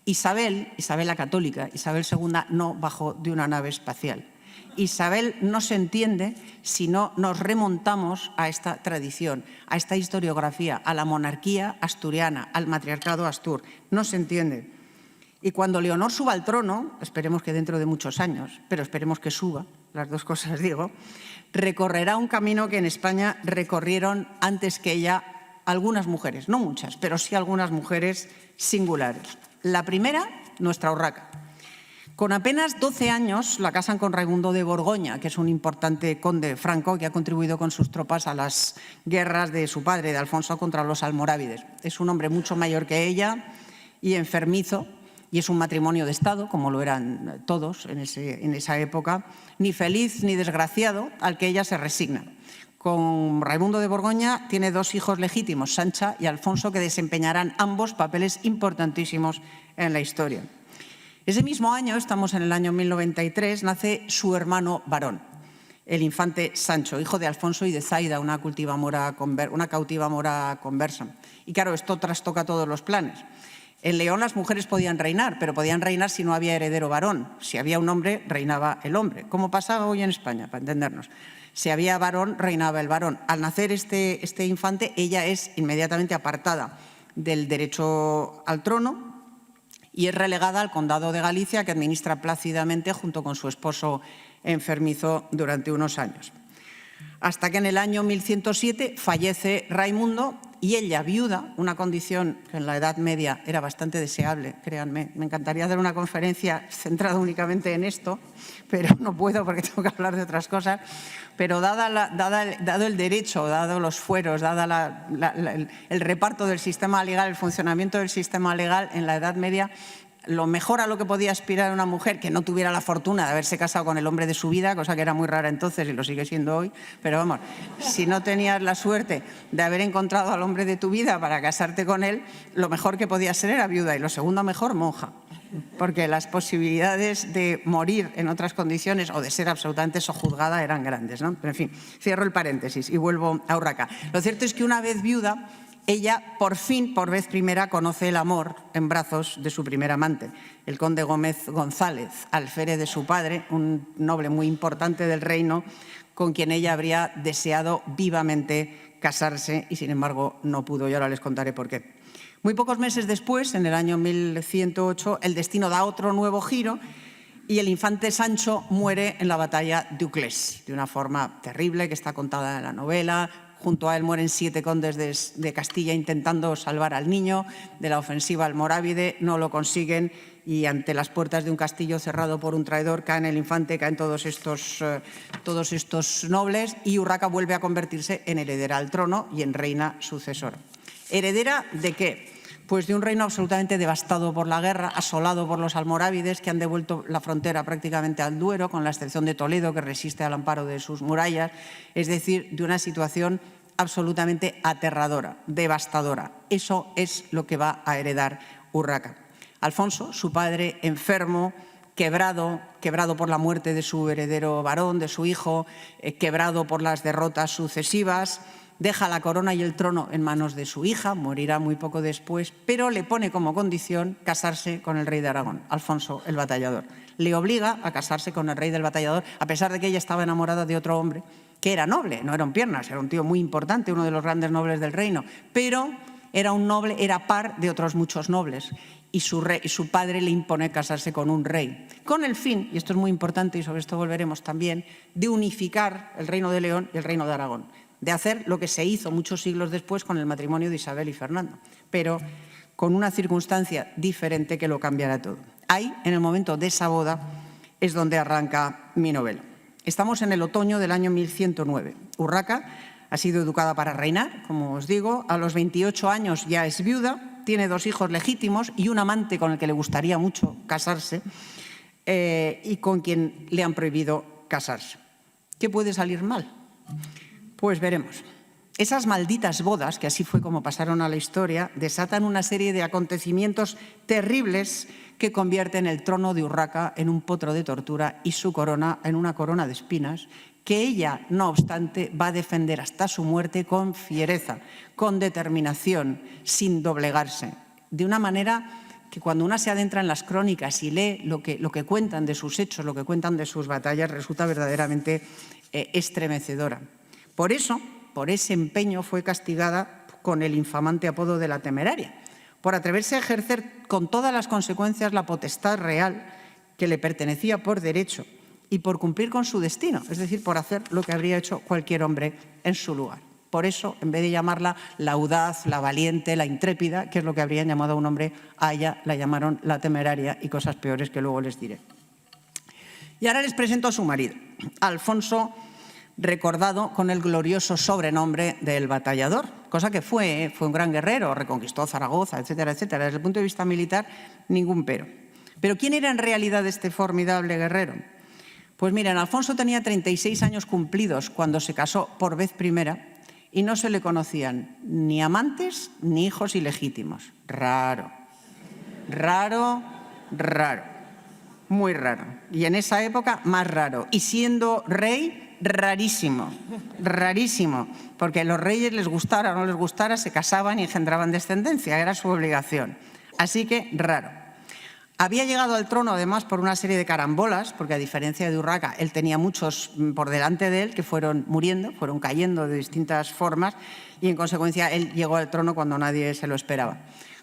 Isabel la Católica, Isabel II no bajó de una nave espacial. Isabel no se entiende si no nos remontamos a esta tradición, a esta historiografía, a la monarquía asturiana, al matriarcado astur. No se entiende. Y cuando Leonor suba al trono, esperemos que dentro de muchos años, pero esperemos que suba, las dos cosas digo, recorrerá un camino que en España recorrieron antes que ella algunas mujeres, no muchas, pero sí algunas mujeres singulares. La primera, nuestra Urraca. Con apenas 12 años la casan con Raimundo de Borgoña, que es un importante conde franco que ha contribuido con sus tropas a las guerras de su padre, de Alfonso, contra los almorávides. Es un hombre mucho mayor que ella y enfermizo, y es un matrimonio de Estado, como lo eran todos en esa época, ni feliz ni desgraciado, al que ella se resigna. Con Raimundo de Borgoña tiene dos hijos legítimos, Sancha y Alfonso, que desempeñarán ambos papeles importantísimos en la historia. Ese mismo año, estamos en el año 1093, nace su hermano varón, el infante Sancho, hijo de Alfonso y de Zaida, una cautiva mora conversa. Y claro, esto trastoca todos los planes. En León las mujeres podían reinar, pero podían reinar si no había heredero varón. Si había un hombre, reinaba el hombre, como pasa hoy en España, para entendernos. Si había varón, reinaba el varón. Al nacer este infante, ella es inmediatamente apartada del derecho al trono y es relegada al condado de Galicia, que administra plácidamente junto con su esposo enfermizo durante unos años. Hasta que en el año 1107 fallece Raimundo y ella, viuda, una condición que en la Edad Media era bastante deseable, créanme. Me encantaría hacer una conferencia centrada únicamente en esto, pero no puedo porque tengo que hablar de otras cosas. Pero dado el derecho, dado los fueros, dado el reparto del sistema legal, el funcionamiento del sistema legal en la Edad Media, lo mejor a lo que podía aspirar una mujer que no tuviera la fortuna de haberse casado con el hombre de su vida, cosa que era muy rara entonces y lo sigue siendo hoy, pero vamos, si no tenías la suerte de haber encontrado al hombre de tu vida para casarte con él, lo mejor que podía ser era viuda y lo segundo mejor, monja, porque las posibilidades de morir en otras condiciones o de ser absolutamente sojuzgada eran grandes, ¿no? Pero en fin, cierro el paréntesis y vuelvo a Urraca. Lo cierto es que una vez viuda, ella, por fin, por vez primera, conoce el amor en brazos de su primer amante, el conde Gómez González, alférez de su padre, un noble muy importante del reino, con quien ella habría deseado vivamente casarse y, sin embargo, no pudo. Y ahora les contaré por qué. Muy pocos meses después, en el año 1108, el destino da otro nuevo giro y el infante Sancho muere en la batalla de Uclés, de una forma terrible que está contada en la novela. Junto a él mueren 7 condes de Castilla intentando salvar al niño de la ofensiva almorávide, no lo consiguen y ante las puertas de un castillo cerrado por un traidor caen el infante, caen todos estos nobles y Urraca vuelve a convertirse en heredera al trono y en reina sucesora. ¿Heredera de qué? Pues de un reino absolutamente devastado por la guerra, asolado por los almorávides, que han devuelto la frontera prácticamente al Duero, con la excepción de Toledo, que resiste al amparo de sus murallas. Es decir, de una situación absolutamente aterradora, devastadora. Eso es lo que va a heredar Urraca. Alfonso, su padre, enfermo, quebrado por la muerte de su heredero varón, de su hijo, quebrado por las derrotas sucesivas, deja la corona y el trono en manos de su hija, morirá muy poco después, pero le pone como condición casarse con el rey de Aragón, Alfonso el Batallador. Le obliga a casarse con el rey del Batallador, a pesar de que ella estaba enamorada de otro hombre, que era noble, no era un piernas, era un tío muy importante, uno de los grandes nobles del reino, pero era un noble, era par de otros muchos nobles. Y su padre le impone casarse con un rey, con el fin, y esto es muy importante y sobre esto volveremos también, de unificar el reino de León y el reino de Aragón, de hacer lo que se hizo muchos siglos después con el matrimonio de Isabel y Fernando, pero con una circunstancia diferente que lo cambiará todo. Ahí, en el momento de esa boda, es donde arranca mi novela. Estamos en el otoño del año 1109. Urraca ha sido educada para reinar, como os digo. A los 28 años ya es viuda, tiene 2 hijos legítimos y un amante con el que le gustaría mucho casarse y con quien le han prohibido casarse. ¿Qué puede salir mal? Pues veremos. Esas malditas bodas, que así fue como pasaron a la historia, desatan una serie de acontecimientos terribles que convierten el trono de Urraca en un potro de tortura y su corona en una corona de espinas, que ella, no obstante, va a defender hasta su muerte con fiereza, con determinación, sin doblegarse, de una manera que cuando una se adentra en las crónicas y lee lo que cuentan de sus hechos, lo que cuentan de sus batallas, resulta verdaderamente estremecedora. Por eso, por ese empeño, fue castigada con el infamante apodo de la Temeraria, por atreverse a ejercer con todas las consecuencias la potestad real que le pertenecía por derecho y por cumplir con su destino, es decir, por hacer lo que habría hecho cualquier hombre en su lugar. Por eso, en vez de llamarla la audaz, la valiente, la intrépida, que es lo que habrían llamado a un hombre, a ella la llamaron la Temeraria y cosas peores que luego les diré. Y ahora les presento a su marido, Alfonso, recordado con el glorioso sobrenombre del Batallador, cosa que fue un gran guerrero, reconquistó Zaragoza, etcétera, etcétera. Desde el punto de vista militar, ningún pero. Pero ¿quién era en realidad este formidable guerrero? Pues miren, Alfonso tenía 36 años cumplidos cuando se casó por vez primera y no se le conocían ni amantes ni hijos ilegítimos. Raro, raro, raro, muy raro. Y en esa época, más raro. Y siendo rey, rarísimo, rarísimo, porque a los reyes les gustara o no les gustara, se casaban y engendraban descendencia, era su obligación. Así que, raro. Había llegado al trono, además, por una serie de carambolas, porque a diferencia de Urraca, él tenía muchos por delante de él que fueron muriendo, fueron cayendo de distintas formas, y en consecuencia él llegó al trono cuando nadie se lo esperaba.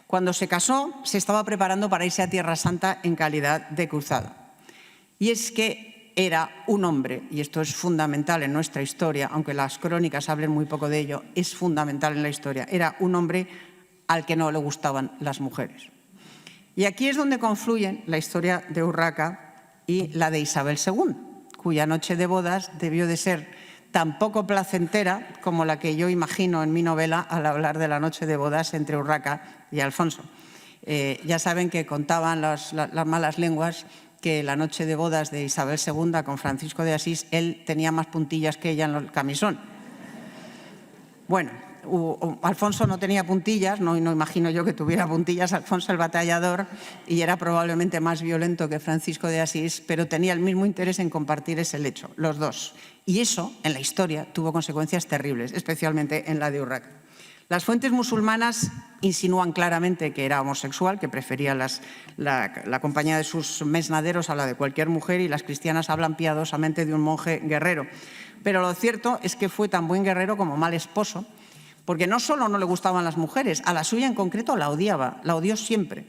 Cuando se casó, se estaba preparando para irse a Tierra Santa en calidad de cruzado. Y es que era un hombre, y esto es fundamental en nuestra historia, aunque las crónicas hablen muy poco de ello, es fundamental en la historia, era un hombre al que no le gustaban las mujeres. Y aquí es donde confluyen la historia de Urraca y la de Isabel II, cuya noche de bodas debió de ser tan poco placentera como la que yo imagino en mi novela al hablar de la noche de bodas entre Urraca y Alfonso. Ya saben que contaban las malas lenguas que la noche de bodas de Isabel II con Francisco de Asís, él tenía más puntillas que ella en el camisón. Bueno, Alfonso no tenía puntillas, no imagino yo que tuviera puntillas Alfonso el Batallador, y era probablemente más violento que Francisco de Asís, pero tenía el mismo interés en compartir ese lecho, los dos. Y eso, en la historia, tuvo consecuencias terribles, especialmente en la de Urraca. Las fuentes musulmanas insinúan claramente que era homosexual, que prefería la compañía de sus mesnaderos a la de cualquier mujer, y las cristianas hablan piadosamente de un monje guerrero. Pero lo cierto es que fue tan buen guerrero como mal esposo, porque no solo no le gustaban las mujeres, a la suya en concreto la odiaba, la odió siempre.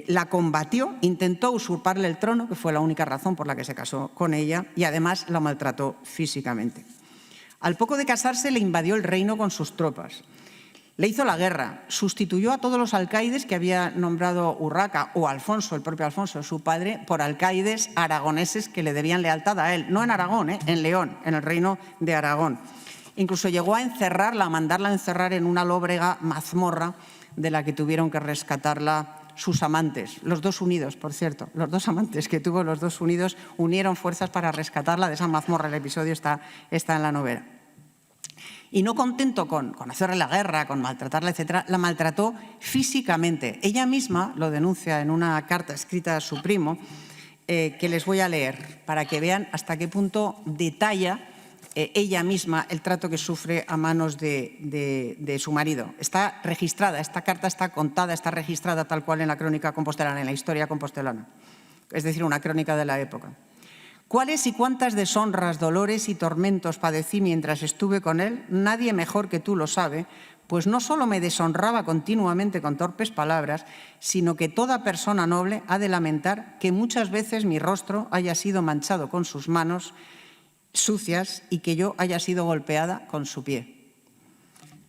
La combatió, intentó usurparle el trono, que fue la única razón por la que se casó con ella, y además la maltrató físicamente. Al poco de casarse le invadió el reino con sus tropas. Le hizo la guerra, sustituyó a todos los alcaides que había nombrado Urraca o Alfonso, el propio Alfonso, su padre, por alcaides aragoneses que le debían lealtad a él, no en Aragón, en León, en el reino de Aragón. Incluso llegó a encerrarla, a mandarla a encerrar en una lóbrega mazmorra de la que tuvieron que rescatarla sus amantes, los dos unidos, por cierto, los dos amantes que tuvo, los dos unidos, unieron fuerzas para rescatarla de esa mazmorra. El episodio está en la novela. Y no contento con hacerle la guerra, con maltratarla, etc., la maltrató físicamente. Ella misma lo denuncia en una carta escrita a su primo, que les voy a leer para que vean hasta qué punto detalla ella misma el trato que sufre a manos de su marido. Está registrada, esta carta está contada, está registrada tal cual en la crónica compostelana, en la historia compostelana, es decir, una crónica de la época. ¿Cuáles y cuántas deshonras, dolores y tormentos padecí mientras estuve con él? Nadie mejor que tú lo sabe, pues no solo me deshonraba continuamente con torpes palabras, sino que toda persona noble ha de lamentar que muchas veces mi rostro haya sido manchado con sus manos sucias y que yo haya sido golpeada con su pie.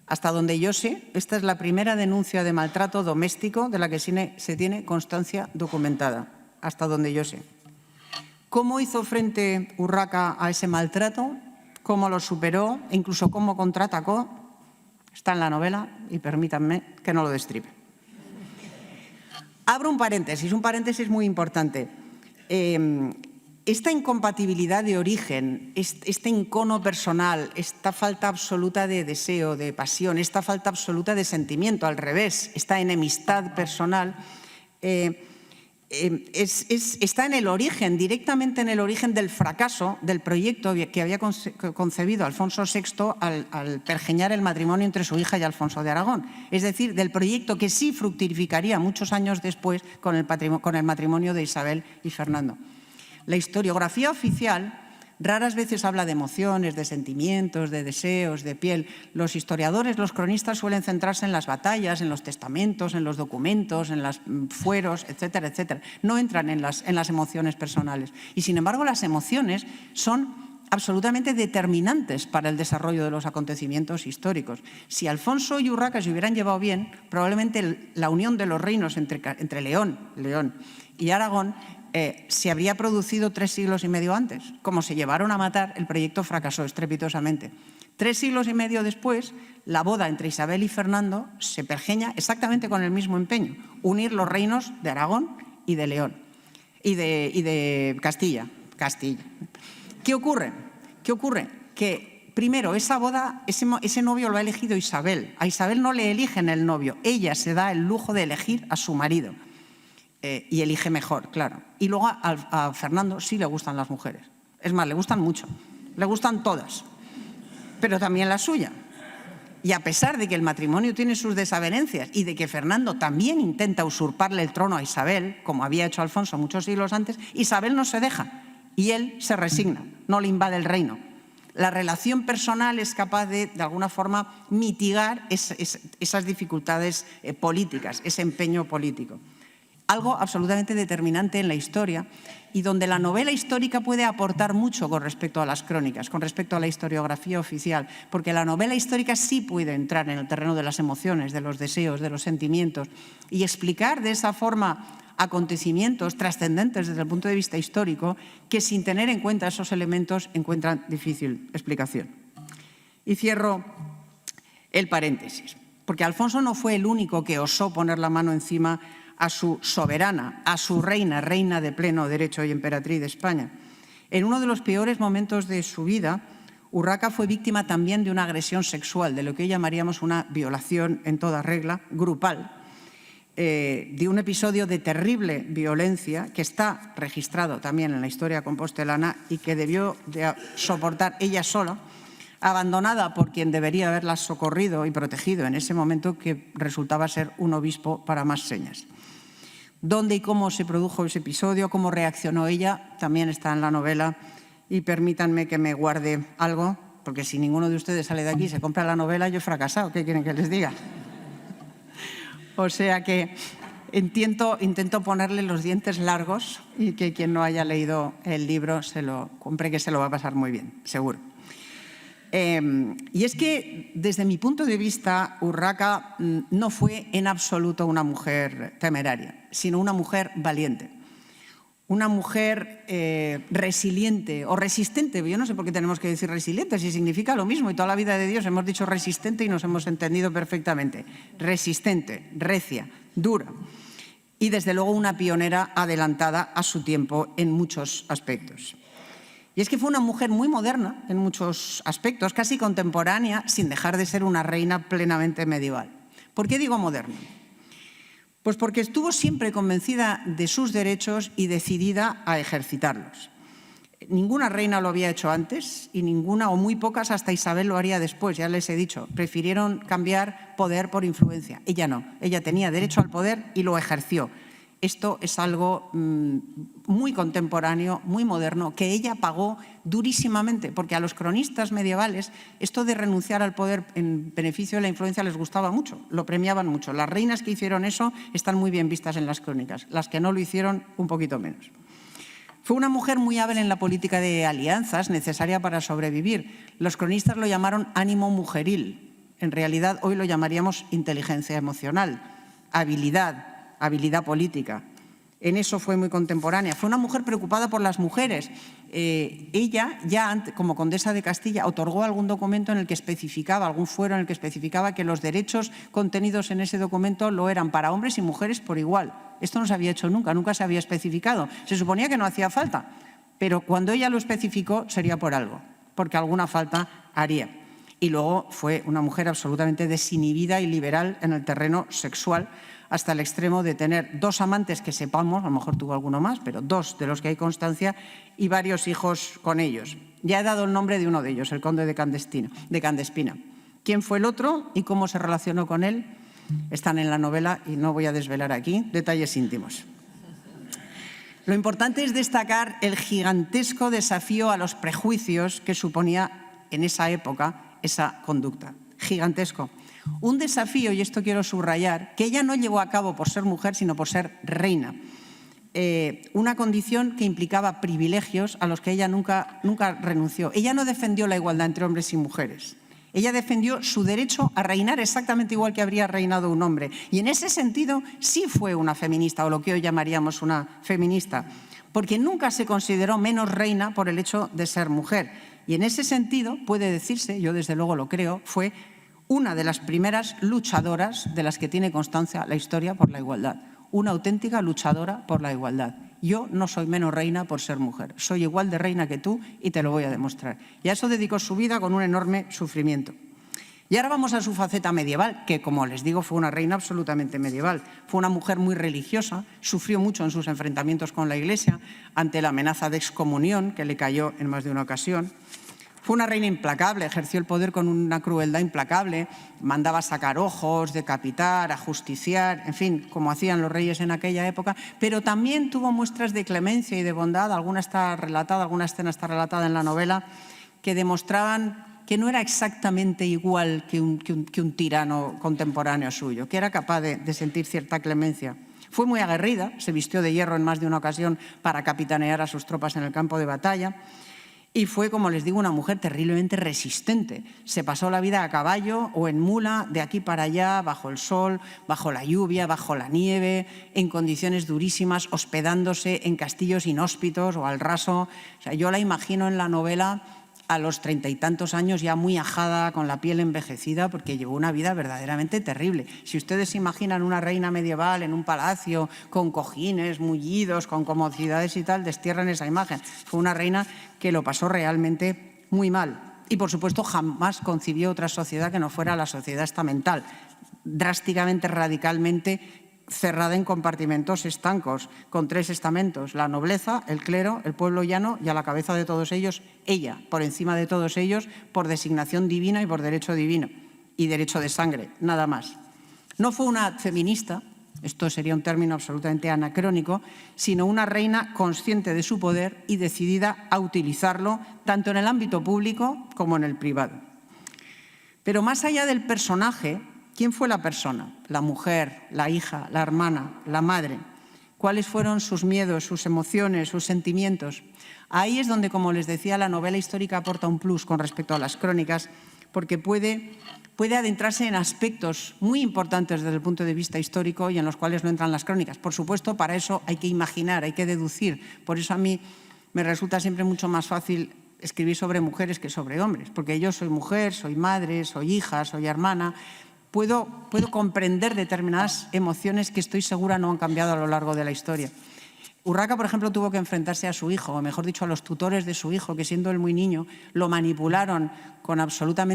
Hasta donde yo sé, esta es la primera denuncia de maltrato doméstico de la que se tiene constancia documentada, hasta donde yo sé. ¿Cómo hizo frente Urraca a ese maltrato? ¿Cómo lo superó? E incluso cómo contraatacó. Está en la novela y permítanme que no lo destripe. Abro un paréntesis muy importante. Esta incompatibilidad de origen, este encono personal, esta falta absoluta de deseo, de pasión, esta falta absoluta de sentimiento, al revés, esta enemistad personal, está en el origen, directamente en el origen del fracaso del proyecto que había concebido Alfonso VI al pergeñar el matrimonio entre su hija y Alfonso de Aragón. Es decir, del proyecto que sí fructificaría muchos años después con el matrimonio de Isabel y Fernando. La historiografía oficial raras veces habla de emociones, de sentimientos, de deseos, de piel. Los historiadores, los cronistas suelen centrarse en las batallas, en los testamentos, en los documentos, en los fueros, etcétera, etcétera. No entran en las emociones personales. Y, sin embargo, las emociones son absolutamente determinantes para el desarrollo de los acontecimientos históricos. Si Alfonso y Urraca se hubieran llevado bien, probablemente la unión de los reinos entre León y Aragón se habría producido 3 siglos y medio antes. Como se llevaron a matar, el proyecto fracasó estrepitosamente. 3 siglos y medio después, la boda entre Isabel y Fernando se pergeña exactamente con el mismo empeño: unir los reinos de Aragón y de León y de Castilla. ¿Qué ocurre? Que primero, esa boda, ese novio lo ha elegido Isabel. A Isabel no le eligen el novio, ella se da el lujo de elegir a su marido. Y elige mejor, claro. Y luego a Fernando sí le gustan las mujeres. Es más, le gustan mucho. Le gustan todas. Pero también la suya. Y a pesar de que el matrimonio tiene sus desavenencias y de que Fernando también intenta usurparle el trono a Isabel, como había hecho Alfonso muchos siglos antes, Isabel no se deja y él se resigna, no le invade el reino. La relación personal es capaz de alguna forma, mitigar esas dificultades políticas, ese empeño político. Algo absolutamente determinante en la historia y donde la novela histórica puede aportar mucho con respecto a las crónicas, con respecto a la historiografía oficial, porque la novela histórica sí puede entrar en el terreno de las emociones, de los deseos, de los sentimientos y explicar de esa forma acontecimientos trascendentes desde el punto de vista histórico que, sin tener en cuenta esos elementos, encuentran difícil explicación. Y cierro el paréntesis, porque Alfonso no fue el único que osó poner la mano encima a su soberana, a su reina de pleno derecho y emperatriz de España. En uno de los peores momentos de su vida, Urraca fue víctima también de una agresión sexual, de lo que hoy llamaríamos una violación en toda regla, grupal, de un episodio de terrible violencia que está registrado también en la historia compostelana y que debió de soportar ella sola, abandonada por quien debería haberla socorrido y protegido en ese momento, que resultaba ser un obispo para más señas. Dónde y cómo se produjo ese episodio, cómo reaccionó ella, también está en la novela. Y permítanme que me guarde algo, porque si ninguno de ustedes sale de aquí y se compra la novela, yo he fracasado. ¿Qué quieren que les diga? O sea que intento ponerle los dientes largos y que quien no haya leído el libro se lo compre, que se lo va a pasar muy bien, seguro. Y es que, desde mi punto de vista, Urraca no fue en absoluto una mujer temeraria, sino una mujer valiente. una mujer resiliente o resistente. Yo no sé por qué tenemos que decir resiliente, si significa lo mismo, y toda la vida de Dios hemos dicho resistente y nos hemos entendido perfectamente. Resistente, recia, dura. Y desde luego una pionera adelantada a su tiempo en muchos aspectos. Y es que fue una mujer muy moderna en muchos aspectos, casi contemporánea, sin dejar de ser una reina plenamente medieval. ¿Por qué digo moderna? Pues porque estuvo siempre convencida de sus derechos y decidida a ejercitarlos. Ninguna reina lo había hecho antes y ninguna o muy pocas, hasta Isabel, lo haría después, ya les he dicho. Prefirieron cambiar poder por influencia. Ella no, ella tenía derecho al poder y lo ejerció. Esto es algo muy contemporáneo, muy moderno, que ella pagó durísimamente, porque a los cronistas medievales esto de renunciar al poder en beneficio de la influencia les gustaba mucho, lo premiaban mucho. Las reinas que hicieron eso están muy bien vistas en las crónicas, las que no lo hicieron un poquito menos. Fue una mujer muy hábil en la política de alianzas necesaria para sobrevivir. Los cronistas lo llamaron ánimo mujeril. En realidad hoy lo llamaríamos inteligencia emocional, habilidad política. En eso fue muy contemporánea. Fue una mujer preocupada por las mujeres. Ella, ya como condesa de Castilla, otorgó algún documento en el que especificaba, algún fuero en el que especificaba que los derechos contenidos en ese documento lo eran para hombres y mujeres por igual. Esto no se había hecho nunca, nunca se había especificado. Se suponía que no hacía falta, pero cuando ella lo especificó sería por algo, porque alguna falta haría. Y luego fue una mujer absolutamente desinhibida y liberal en el terreno sexual, hasta el extremo de tener 2 amantes que sepamos, a lo mejor tuvo alguno más, pero 2 de los que hay constancia, y varios hijos con ellos. Ya he dado el nombre de uno de ellos, el conde de Candespina. ¿Quién fue el otro y cómo se relacionó con él? Están en la novela y no voy a desvelar aquí detalles íntimos. Lo importante es destacar el gigantesco desafío a los prejuicios que suponía en esa época esa conducta. Gigantesco. Un desafío, y esto quiero subrayar, que ella no llevó a cabo por ser mujer, sino por ser reina. Una condición que implicaba privilegios a los que ella nunca renunció. Ella no defendió la igualdad entre hombres y mujeres. Ella defendió su derecho a reinar exactamente igual que habría reinado un hombre. Y en ese sentido sí fue una feminista, o lo que hoy llamaríamos una feminista, porque nunca se consideró menos reina por el hecho de ser mujer. Y en ese sentido puede decirse, yo desde luego lo creo, fue una de las primeras luchadoras de las que tiene constancia la historia por la igualdad. Una auténtica luchadora por la igualdad. Yo no soy menos reina por ser mujer. Soy igual de reina que tú y te lo voy a demostrar. Y a eso dedicó su vida con un enorme sufrimiento. Y ahora vamos a su faceta medieval, que como les digo fue una reina absolutamente medieval. Fue una mujer muy religiosa, sufrió mucho en sus enfrentamientos con la Iglesia ante la amenaza de excomunión que le cayó en más de una ocasión. Fue una reina implacable, ejerció el poder con una crueldad implacable, mandaba sacar ojos, decapitar, ajusticiar, en fin, como hacían los reyes en aquella época, pero también tuvo muestras de clemencia y de bondad, alguna escena está relatada en la novela, que demostraban que no era exactamente igual que un tirano contemporáneo suyo, que era capaz de sentir cierta clemencia. Fue muy aguerrida, se vistió de hierro en más de una ocasión para capitanear a sus tropas en el campo de batalla. Y fue, como les digo, una mujer terriblemente resistente. Se pasó la vida a caballo o en mula, de aquí para allá, bajo el sol, bajo la lluvia, bajo la nieve, en condiciones durísimas, hospedándose en castillos inhóspitos o al raso. O sea, yo la imagino en la novela a los 30 y tantos años, ya muy ajada, con la piel envejecida, porque llevó una vida verdaderamente terrible. Si ustedes se imaginan una reina medieval en un palacio, con cojines, mullidos, con comodidades y tal, destierran esa imagen. Fue una reina que lo pasó realmente muy mal. Y, por supuesto, jamás concibió otra sociedad que no fuera la sociedad estamental, drásticamente, radicalmente cerrada en compartimentos estancos, con 3 estamentos: la nobleza, el clero, el pueblo llano, y a la cabeza de todos ellos, ella, por encima de todos ellos, por designación divina y por derecho divino, y derecho de sangre, nada más. No fue una feminista, esto sería un término absolutamente anacrónico, sino una reina consciente de su poder y decidida a utilizarlo tanto en el ámbito público como en el privado. Pero más allá del personaje, ¿quién fue la persona? La mujer, la hija, la hermana, la madre. ¿Cuáles fueron sus miedos, sus emociones, sus sentimientos? Ahí es donde, como les decía, la novela histórica aporta un plus con respecto a las crónicas, porque puede puede adentrarse en aspectos muy importantes desde el punto de vista histórico y en los cuales no entran las crónicas. Por supuesto, para eso hay que imaginar, hay que deducir. Por eso a mí me resulta siempre mucho más fácil escribir sobre mujeres que sobre hombres, porque yo soy mujer, soy madre, soy hija, soy hermana. Puedo comprender determinadas emociones que estoy segura no han cambiado a lo largo de la historia. Urraca, por ejemplo, tuvo que enfrentarse a su hijo, o mejor dicho, a los tutores de su hijo, que siendo él muy niño, lo manipularon con absoluta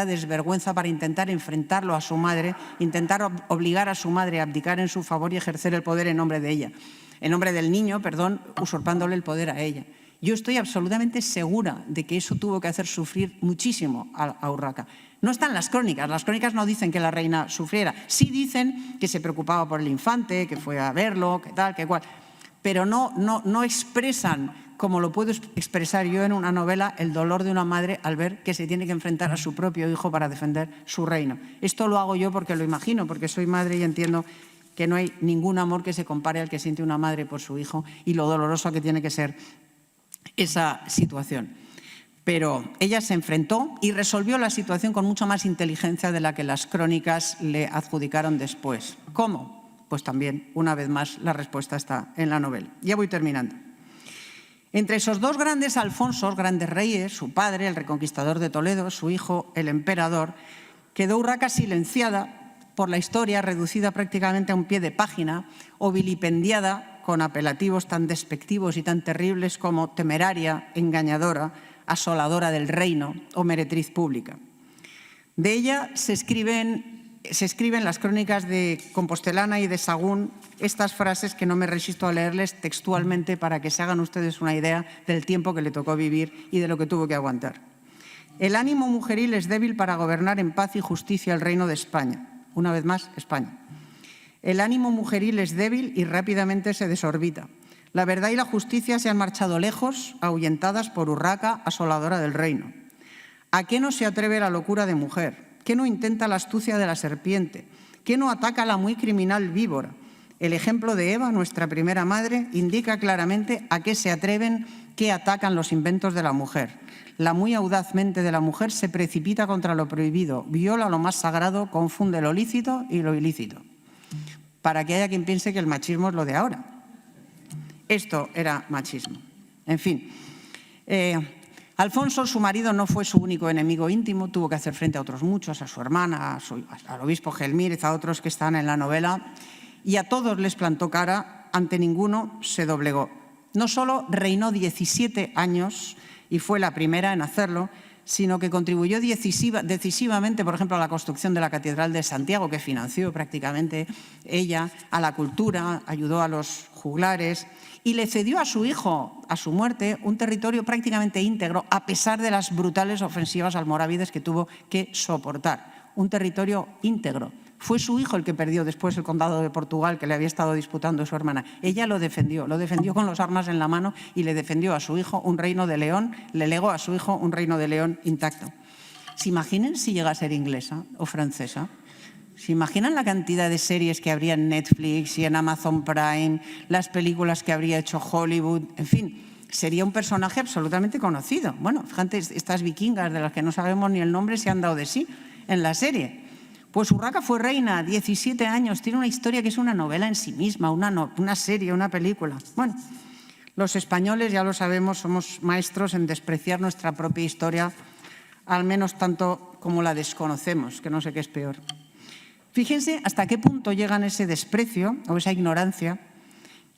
desvergüenza para intentar enfrentarlo a su madre, intentar obligar a su madre a abdicar en su favor y ejercer el poder en nombre de ella. En nombre del niño, perdón, usurpándole el poder a ella. Yo estoy absolutamente segura de que eso tuvo que hacer sufrir muchísimo a Urraca. No están las crónicas no dicen que la reina sufriera. Sí dicen que se preocupaba por el infante, que fue a verlo, que tal, que cual. Pero no expresan, como lo puedo expresar yo en una novela, el dolor de una madre al ver que se tiene que enfrentar a su propio hijo para defender su reino. Esto lo hago yo porque lo imagino, porque soy madre y entiendo que no hay ningún amor que se compare al que siente una madre por su hijo y lo doloroso que tiene que ser esa situación. Pero ella se enfrentó y resolvió la situación con mucha más inteligencia de la que las crónicas le adjudicaron después. ¿Cómo? Pues también, una vez más, la respuesta está en la novela. Ya voy terminando. Entre esos dos grandes Alfonsos, grandes reyes, su padre, el reconquistador de Toledo, su hijo, el emperador, quedó Urraca silenciada por la historia, reducida prácticamente a un pie de página o vilipendiada con apelativos tan despectivos y tan terribles como temeraria, engañadora, asoladora del reino o meretriz pública. De ella se escriben las crónicas de Compostelana y de Sahagún estas frases que no me resisto a leerles textualmente para que se hagan ustedes una idea del tiempo que le tocó vivir y de lo que tuvo que aguantar. El ánimo mujeril es débil para gobernar en paz y justicia el reino de España. Una vez más, España. El ánimo mujeril es débil y rápidamente se desorbita. La verdad y la justicia se han marchado lejos, ahuyentadas por Urraca, asoladora del reino. ¿A qué no se atreve la locura de mujer? ¿Qué no intenta la astucia de la serpiente? ¿Qué no ataca a la muy criminal víbora? El ejemplo de Eva, nuestra primera madre, indica claramente a qué se atreven, qué atacan los inventos de la mujer. La muy audaz mente de la mujer se precipita contra lo prohibido, viola lo más sagrado, confunde lo lícito y lo ilícito. Para que haya quien piense que el machismo es lo de ahora. Esto era machismo. En fin, Alfonso, su marido, no fue su único enemigo íntimo, tuvo que hacer frente a otros muchos, a su hermana, al obispo Gelmírez, a otros que están en la novela, y a todos les plantó cara, ante ninguno se doblegó. No solo reinó 17 años y fue la primera en hacerlo, sino que contribuyó decisivamente, por ejemplo, a la construcción de la Catedral de Santiago, que financió prácticamente ella, a la cultura, ayudó a los juglares y le cedió a su hijo, a su muerte, un territorio prácticamente íntegro, a pesar de las brutales ofensivas almorávides que tuvo que soportar. Un territorio íntegro. Fue su hijo el que perdió después el condado de Portugal, que le había estado disputando su hermana. Ella lo defendió con las armas en la mano y le defendió a su hijo un reino de León, le legó a su hijo un reino de León intacto. ¿Se imaginan si llega a ser inglesa o francesa? ¿Se imaginan la cantidad de series que habría en Netflix y en Amazon Prime, las películas que habría hecho Hollywood? En fin, sería un personaje absolutamente conocido. Bueno, fíjate, estas vikingas de las que no sabemos ni el nombre se han dado de sí en la serie. Pues Urraca fue reina, 17 años, tiene una historia que es una novela en sí misma, una serie, una película. Bueno, los españoles, ya lo sabemos, somos maestros en despreciar nuestra propia historia, al menos tanto como la desconocemos, que no sé qué es peor. Fíjense hasta qué punto llegan ese desprecio o esa ignorancia,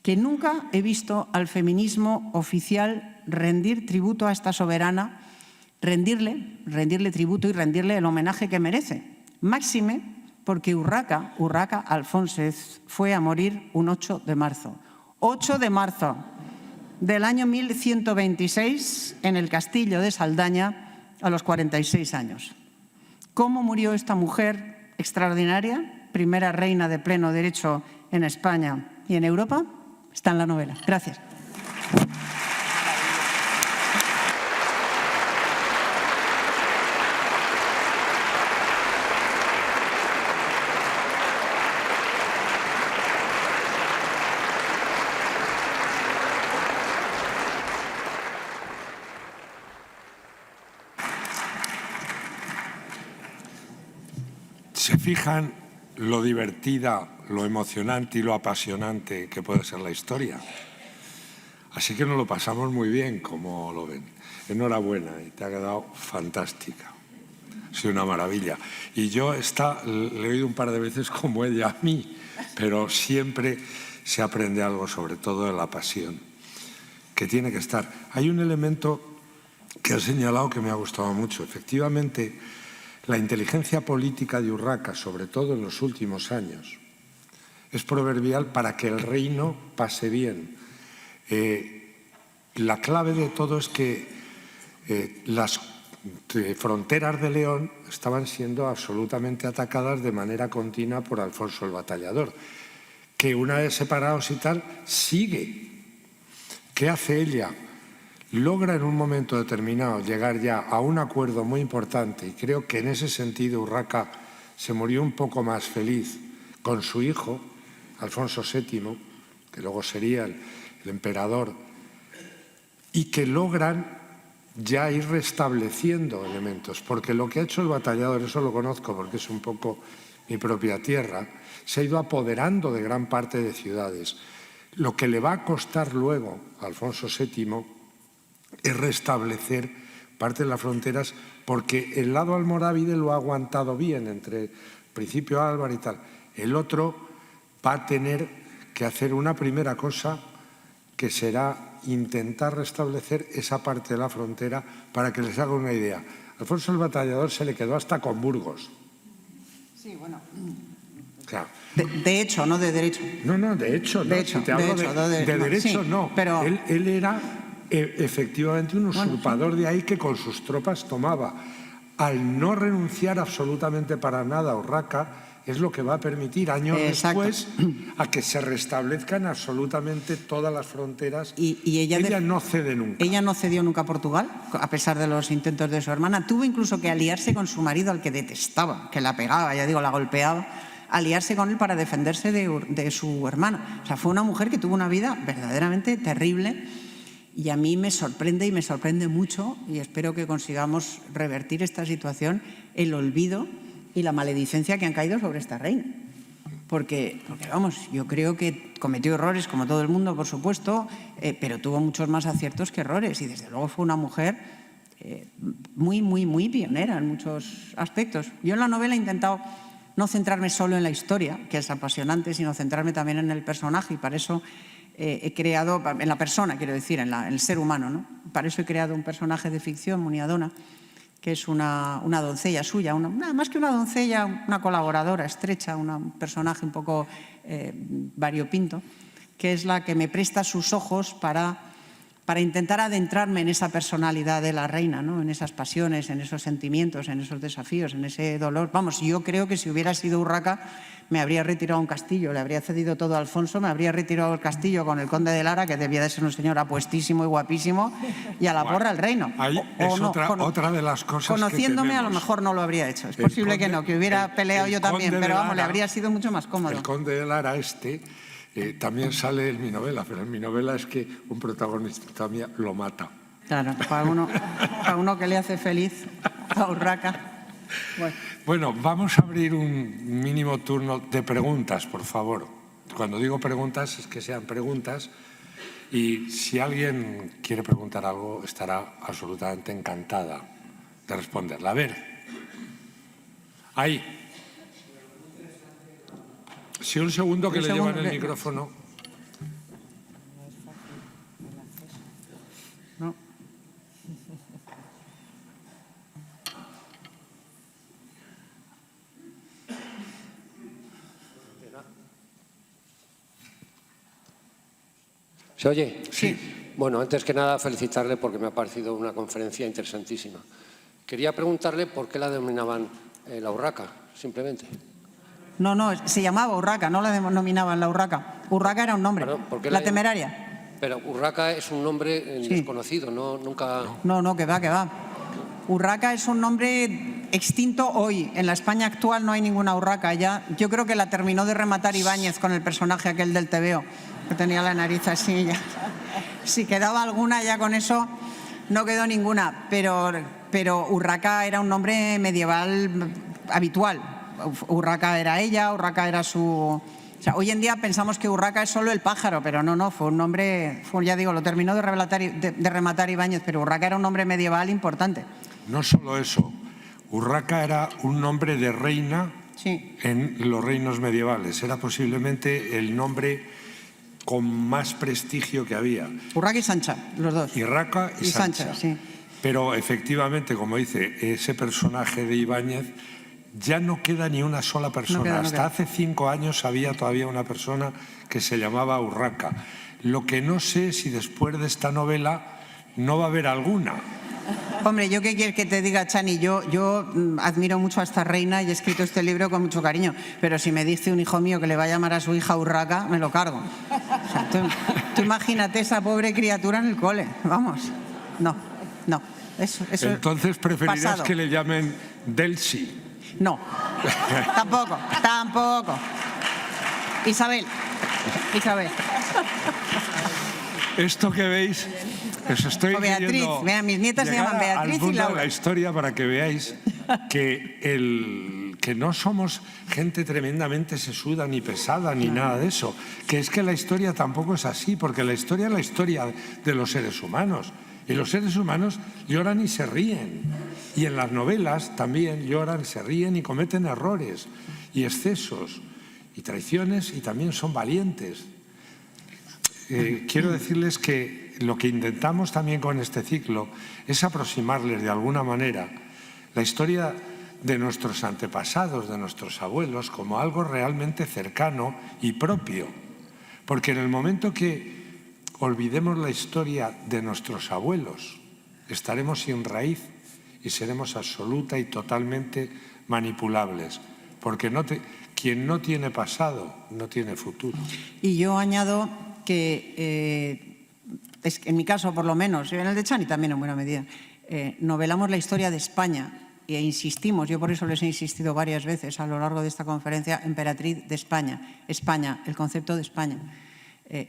que nunca he visto al feminismo oficial rendir tributo a esta soberana, rendirle tributo y rendirle el homenaje que merece. Máxime porque Urraca Alfonsez fue a morir un 8 de marzo. 8 de marzo del año 1126 en el castillo de Saldaña a los 46 años. ¿Cómo murió esta mujer extraordinaria, primera reina de pleno derecho en España y en Europa? Está en la novela. Gracias. se fijan lo divertida, lo emocionante y lo apasionante que puede ser la historia. Así que nos lo pasamos muy bien, como lo ven. Enhorabuena, y te ha quedado fantástica. Ha sido una maravilla. Y yo le he oído un par de veces como ella a mí, pero siempre se aprende algo, sobre todo de la pasión, que tiene que estar. Hay un elemento que has señalado que me ha gustado mucho. Efectivamente, la inteligencia política de Urraca, sobre todo en los últimos años, es proverbial para que el reino pase bien. La clave de todo es que las fronteras de León estaban siendo absolutamente atacadas de manera continua por Alfonso el Batallador, que una vez separados y tal, sigue. ¿Qué hace ella? Logra en un momento determinado llegar ya a un acuerdo muy importante, y creo que en ese sentido Urraca se murió un poco más feliz con su hijo, Alfonso VII, que luego sería el emperador, y que logran ya ir restableciendo elementos, porque lo que ha hecho el Batallador, eso lo conozco porque es un poco mi propia tierra, se ha ido apoderando de gran parte de ciudades. Lo que le va a costar luego a Alfonso VII es restablecer parte de las fronteras, porque el lado almorávide lo ha aguantado bien entre Principio Álvar y tal. El otro va a tener que hacer una primera cosa, que será intentar restablecer esa parte de la frontera. Para que les haga una idea, Alfonso el Batallador se le quedó hasta con Burgos. Sí, bueno. O sea, de hecho, no de derecho. No, de hecho, no. Si te hablo de derecho, sí, no. Pero Él era efectivamente un usurpador de ahí, que con sus tropas tomaba. Al no renunciar absolutamente para nada a Urraca, es lo que va a permitir años después a que se restablezcan absolutamente todas las fronteras. Y ella no cede nunca. Ella no cedió nunca a Portugal, a pesar de los intentos de su hermana. Tuvo incluso que aliarse con su marido, al que detestaba, que la pegaba, ya digo, la golpeaba, aliarse con él para defenderse de su hermana. O sea, fue una mujer que tuvo una vida verdaderamente terrible, y a mí me sorprende, y me sorprende mucho, y espero que consigamos revertir esta situación, el olvido y la maledicencia que han caído sobre esta reina. Porque vamos, yo creo que cometió errores, como todo el mundo, por supuesto, pero tuvo muchos más aciertos que errores, y desde luego fue una mujer muy pionera en muchos aspectos. Yo en la novela he intentado no centrarme solo en la historia, que es apasionante, sino centrarme también en el personaje, y para eso he creado, en la persona, quiero decir, en el ser humano, ¿no? Para eso he creado un personaje de ficción, Muniadona, que es una doncella suya, nada más que una doncella, una colaboradora estrecha, un personaje un poco variopinto, que es la que me presta sus ojos para intentar adentrarme en esa personalidad de la reina, ¿no? En esas pasiones, en esos sentimientos, en esos desafíos, en ese dolor. Vamos, yo creo que si hubiera sido Urraca, me habría retirado un castillo, le habría cedido todo a Alfonso, me habría retirado el castillo con el conde de Lara, que debía de ser un señor apuestísimo y guapísimo, y a la porra el reino. Ahí es otra de las cosas conociéndome, que a lo mejor no lo habría hecho. Es posible que no, que hubiera peleado yo también, pero vamos, le habría sido mucho más cómodo. El conde de Lara también sale en mi novela, pero en mi novela es que un protagonista mío lo mata. Claro, para uno que le hace feliz a Urraca. Bueno, vamos a abrir un mínimo turno de preguntas, por favor. Cuando digo preguntas, es que sean preguntas, y si alguien quiere preguntar algo, estará absolutamente encantada de responderla. A ver, ahí. Sí, un segundo que le llevan el micrófono. No. ¿Se oye? Sí. Bueno, antes que nada felicitarle porque me ha parecido una conferencia interesantísima. Quería preguntarle por qué la denominaban la Urraca, simplemente. No, se llamaba Urraca, no la denominaban la Urraca. Urraca era un nombre, la temeraria. Pero Urraca es un nombre desconocido, ¿no? Nunca... No, que va. Urraca es un nombre extinto hoy. En la España actual no hay ninguna Urraca ya. Yo creo que la terminó de rematar Ibáñez con el personaje aquel del TVO, que tenía la nariz así ya. Si quedaba alguna ya con eso, no quedó ninguna. Pero Urraca era un nombre medieval habitual. Urraca era ella, Urraca era su... O sea, hoy en día pensamos que Urraca es solo el pájaro, pero no, fue un nombre, ya digo, lo terminó de rematar Ibáñez, pero Urraca era un nombre medieval importante. No solo eso, Urraca era un nombre de reina Sí. en los reinos medievales. Era posiblemente el nombre con más prestigio que había. Urraca y Sancha, los dos. Urraca y Sancha. Sí. Pero efectivamente, como dice, ese personaje de Ibáñez ya no queda ni una sola persona. No queda. Hasta hace 5 años había todavía una persona que se llamaba Urraca. Lo que no sé es si después de esta novela no va a haber alguna. Hombre, ¿yo qué quieres que te diga, Chani? Yo admiro mucho a esta reina y he escrito este libro con mucho cariño, pero si me dice un hijo mío que le va a llamar a su hija Urraca, me lo cargo. O sea, tú imagínate esa pobre criatura en el cole, vamos. No. Eso Entonces preferirías pasado. que le llamen Delsi. No, tampoco. Isabel. Esto que veis, os estoy O Beatriz, queriendo mira, mis nietas se llaman llegar Beatriz al y punto Laura. de la historia para que veáis que no somos gente tremendamente sesuda ni pesada ni nada de eso, que es que la historia tampoco es así, porque la historia es la historia de los seres humanos, y los seres humanos lloran y se ríen, y en las novelas también lloran, se ríen y cometen errores y excesos y traiciones, y también son valientes. Quiero decirles que lo que intentamos también con este ciclo es aproximarles de alguna manera la historia de nuestros antepasados, de nuestros abuelos, como algo realmente cercano y propio. Porque en el momento que olvidemos la historia de nuestros abuelos, estaremos sin raíz y seremos absoluta y totalmente manipulables. Porque quien no tiene pasado no tiene futuro. Y yo añado que, en mi caso por lo menos, y en el de Chani también en buena medida, novelamos la historia de España e insistimos, yo por eso les he insistido varias veces a lo largo de esta conferencia, emperatriz de España, España, el concepto de España.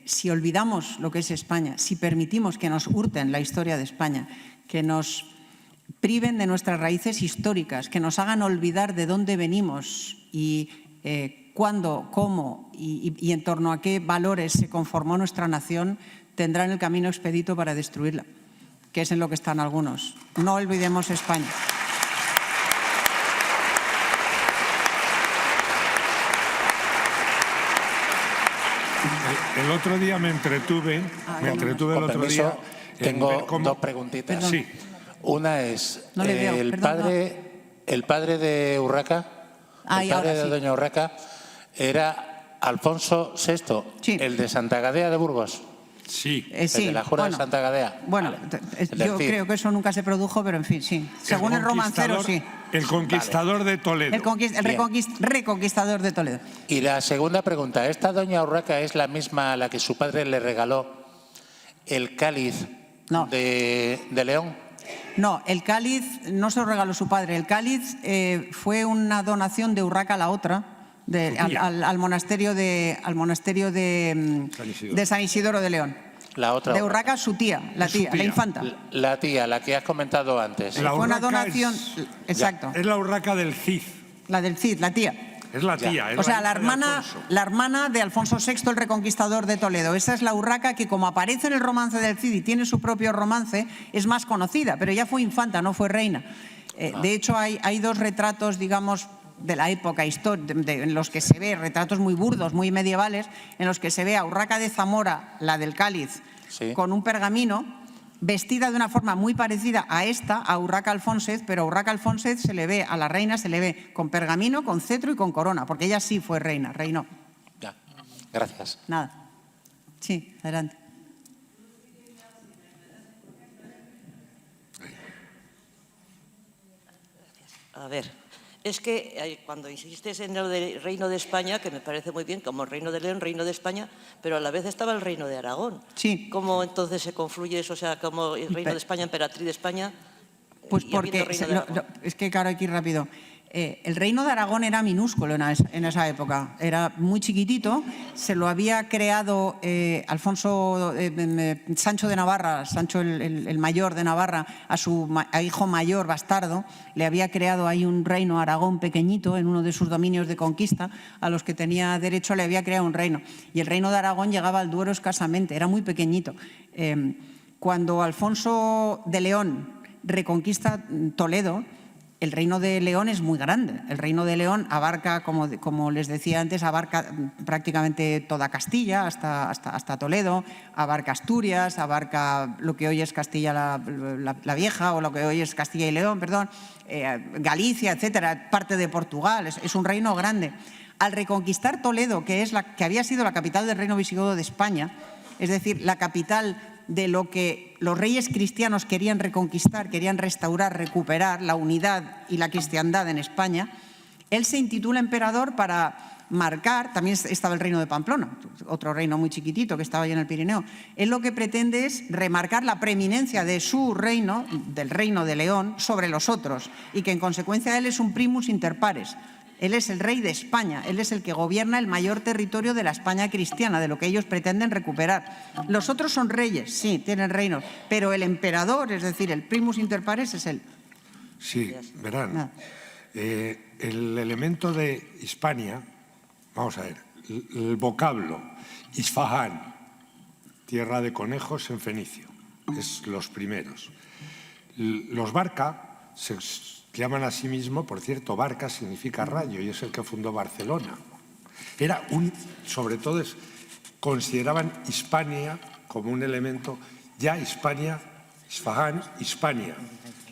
Si olvidamos lo que es España, si permitimos que nos hurten la historia de España, que nos priven de nuestras raíces históricas, que nos hagan olvidar de dónde venimos y cuándo, cómo y en torno a qué valores se conformó nuestra nación, tendrán el camino expedito para destruirla, que es en lo que están algunos. No olvidemos España. El otro día me entretuve el Con otro permiso, día en tengo ver cómo... dos preguntitas. Perdón. Sí, Una es, No le veo, el padre de Urraca, Ah, y el padre ahora de sí. doña Urraca, era Alfonso VI, Sí. el de Santa Gadea de Burgos, sí. el de la Jura de Santa Gadea. Bueno, El del yo Cid. creo que eso nunca se produjo, pero en fin, sí. Según el romancero, sí. El conquistador de Toledo. El reconquistador de Toledo. Y la segunda pregunta, ¿esta doña Urraca es la misma a la que su padre le regaló el cáliz No. de León? No, el cáliz no se lo regaló su padre. El cáliz fue una donación de Urraca la otra, al monasterio de San Isidoro de León. La otra. De Urraca su tía, la Su tía, la tía. infanta. La tía, la que has comentado antes. La Fue una Urraca donación, exacto, Es la Urraca del Cid. la del Cid, la tía. Es la tía. es O sea, hija de Alfonso. la hermana de Alfonso VI, el reconquistador de Toledo. Esa es la Urraca que, como aparece en el romance del Cid y tiene su propio romance, es más conocida, pero ella fue infanta, no fue reina. De hecho, hay dos retratos, digamos, de la época en los que se ve, retratos muy burdos, muy medievales, en los que se ve a Urraca de Zamora, la del cáliz, Sí. con un pergamino, vestida de una forma muy parecida a esta, a Urraca Alfonsez, pero a Urraca Alfonsez se le ve, a la reina se le ve con pergamino, con cetro y con corona, porque ella sí fue reina, reinó. Ya. Gracias. Nada. Sí, adelante. A ver, es que cuando insistes en lo del Reino de España, que me parece muy bien, como Reino de León, Reino de España, pero a la vez estaba el Reino de Aragón. Sí. ¿Cómo entonces se confluye eso? O sea, como el Reino de España, emperatriz de España. Pues y habiendo porque, Reino de Aragón. es que claro, hay que ir rápido. El reino de Aragón era minúsculo en esa época, era muy chiquitito, se lo había creado Sancho de Navarra, Sancho el mayor de Navarra, a su hijo mayor bastardo, le había creado ahí un reino Aragón pequeñito en uno de sus dominios de conquista, a los que tenía derecho le había creado un reino. Y el reino de Aragón llegaba al Duero escasamente, era muy pequeñito. Cuando Alfonso de León reconquista Toledo, el reino de León es muy grande. El reino de León abarca, como les decía antes, abarca prácticamente toda Castilla, hasta Toledo, abarca Asturias, abarca lo que hoy es Castilla la Vieja, o lo que hoy es Castilla y León, perdón, Galicia, etcétera, parte de Portugal, es un reino grande. Al reconquistar Toledo, que había sido la capital del reino visigodo de España, es decir, la capital de lo que los reyes cristianos querían reconquistar, querían restaurar, recuperar la unidad y la cristiandad en España, él se intitula emperador para marcar, también estaba el reino de Pamplona, otro reino muy chiquitito que estaba allí en el Pirineo. Él lo que pretende es remarcar la preeminencia de su reino, del reino de León, sobre los otros, y que en consecuencia él es un primus inter pares. Él es el rey de España, él es el que gobierna el mayor territorio de la España cristiana, de lo que ellos pretenden recuperar. Los otros son reyes, sí, tienen reinos, pero el emperador, es decir, el primus inter pares, es él. Sí, verán, el elemento de Hispania, vamos a ver, el vocablo Isfahán, tierra de conejos en fenicio, es los primeros. Los Barca se llaman a sí mismo, por cierto, Barca significa rayo y es el que fundó Barcelona. Sobre todo consideraban Hispania como un elemento, ya Hispania, Isfahán, Hispania,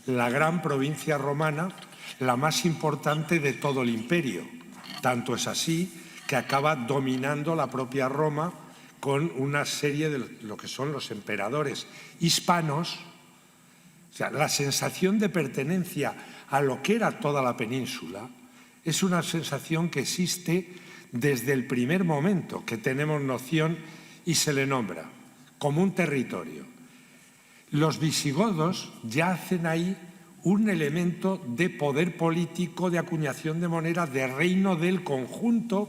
la gran provincia romana, la más importante de todo el imperio. Tanto es así que acaba dominando la propia Roma con una serie de lo que son los emperadores hispanos. O sea, la sensación de pertenencia a lo que era toda la península es una sensación que existe desde el primer momento que tenemos noción y se le nombra como un territorio. Los visigodos ya hacen ahí un elemento de poder político, de acuñación de moneda, de reino del conjunto,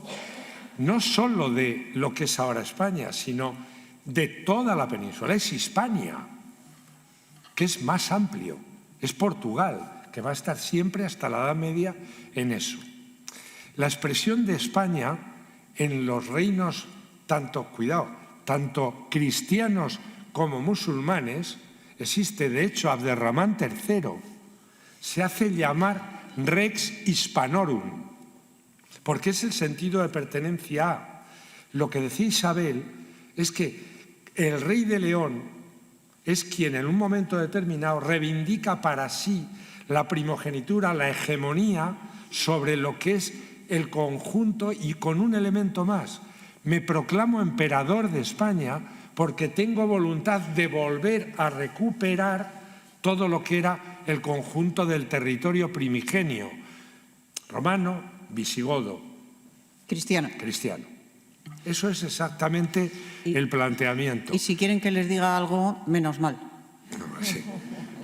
no solo de lo que es ahora España, sino de toda la península. Es Hispania, que es más amplio, es Portugal, que va a estar siempre hasta la Edad Media en eso. La expresión de España en los reinos, tanto cristianos como musulmanes, existe. De hecho, Abderramán III se hace llamar Rex Hispanorum, porque es el sentido de pertenencia a. Lo que decía Isabel es que el rey de León es quien en un momento determinado reivindica para sí la primogenitura, la hegemonía sobre lo que es el conjunto, y con un elemento más: me proclamo emperador de España porque tengo voluntad de volver a recuperar todo lo que era el conjunto del territorio primigenio, romano, visigodo, cristiano. Eso es exactamente el planteamiento. Y si quieren que les diga algo, menos mal. Sí.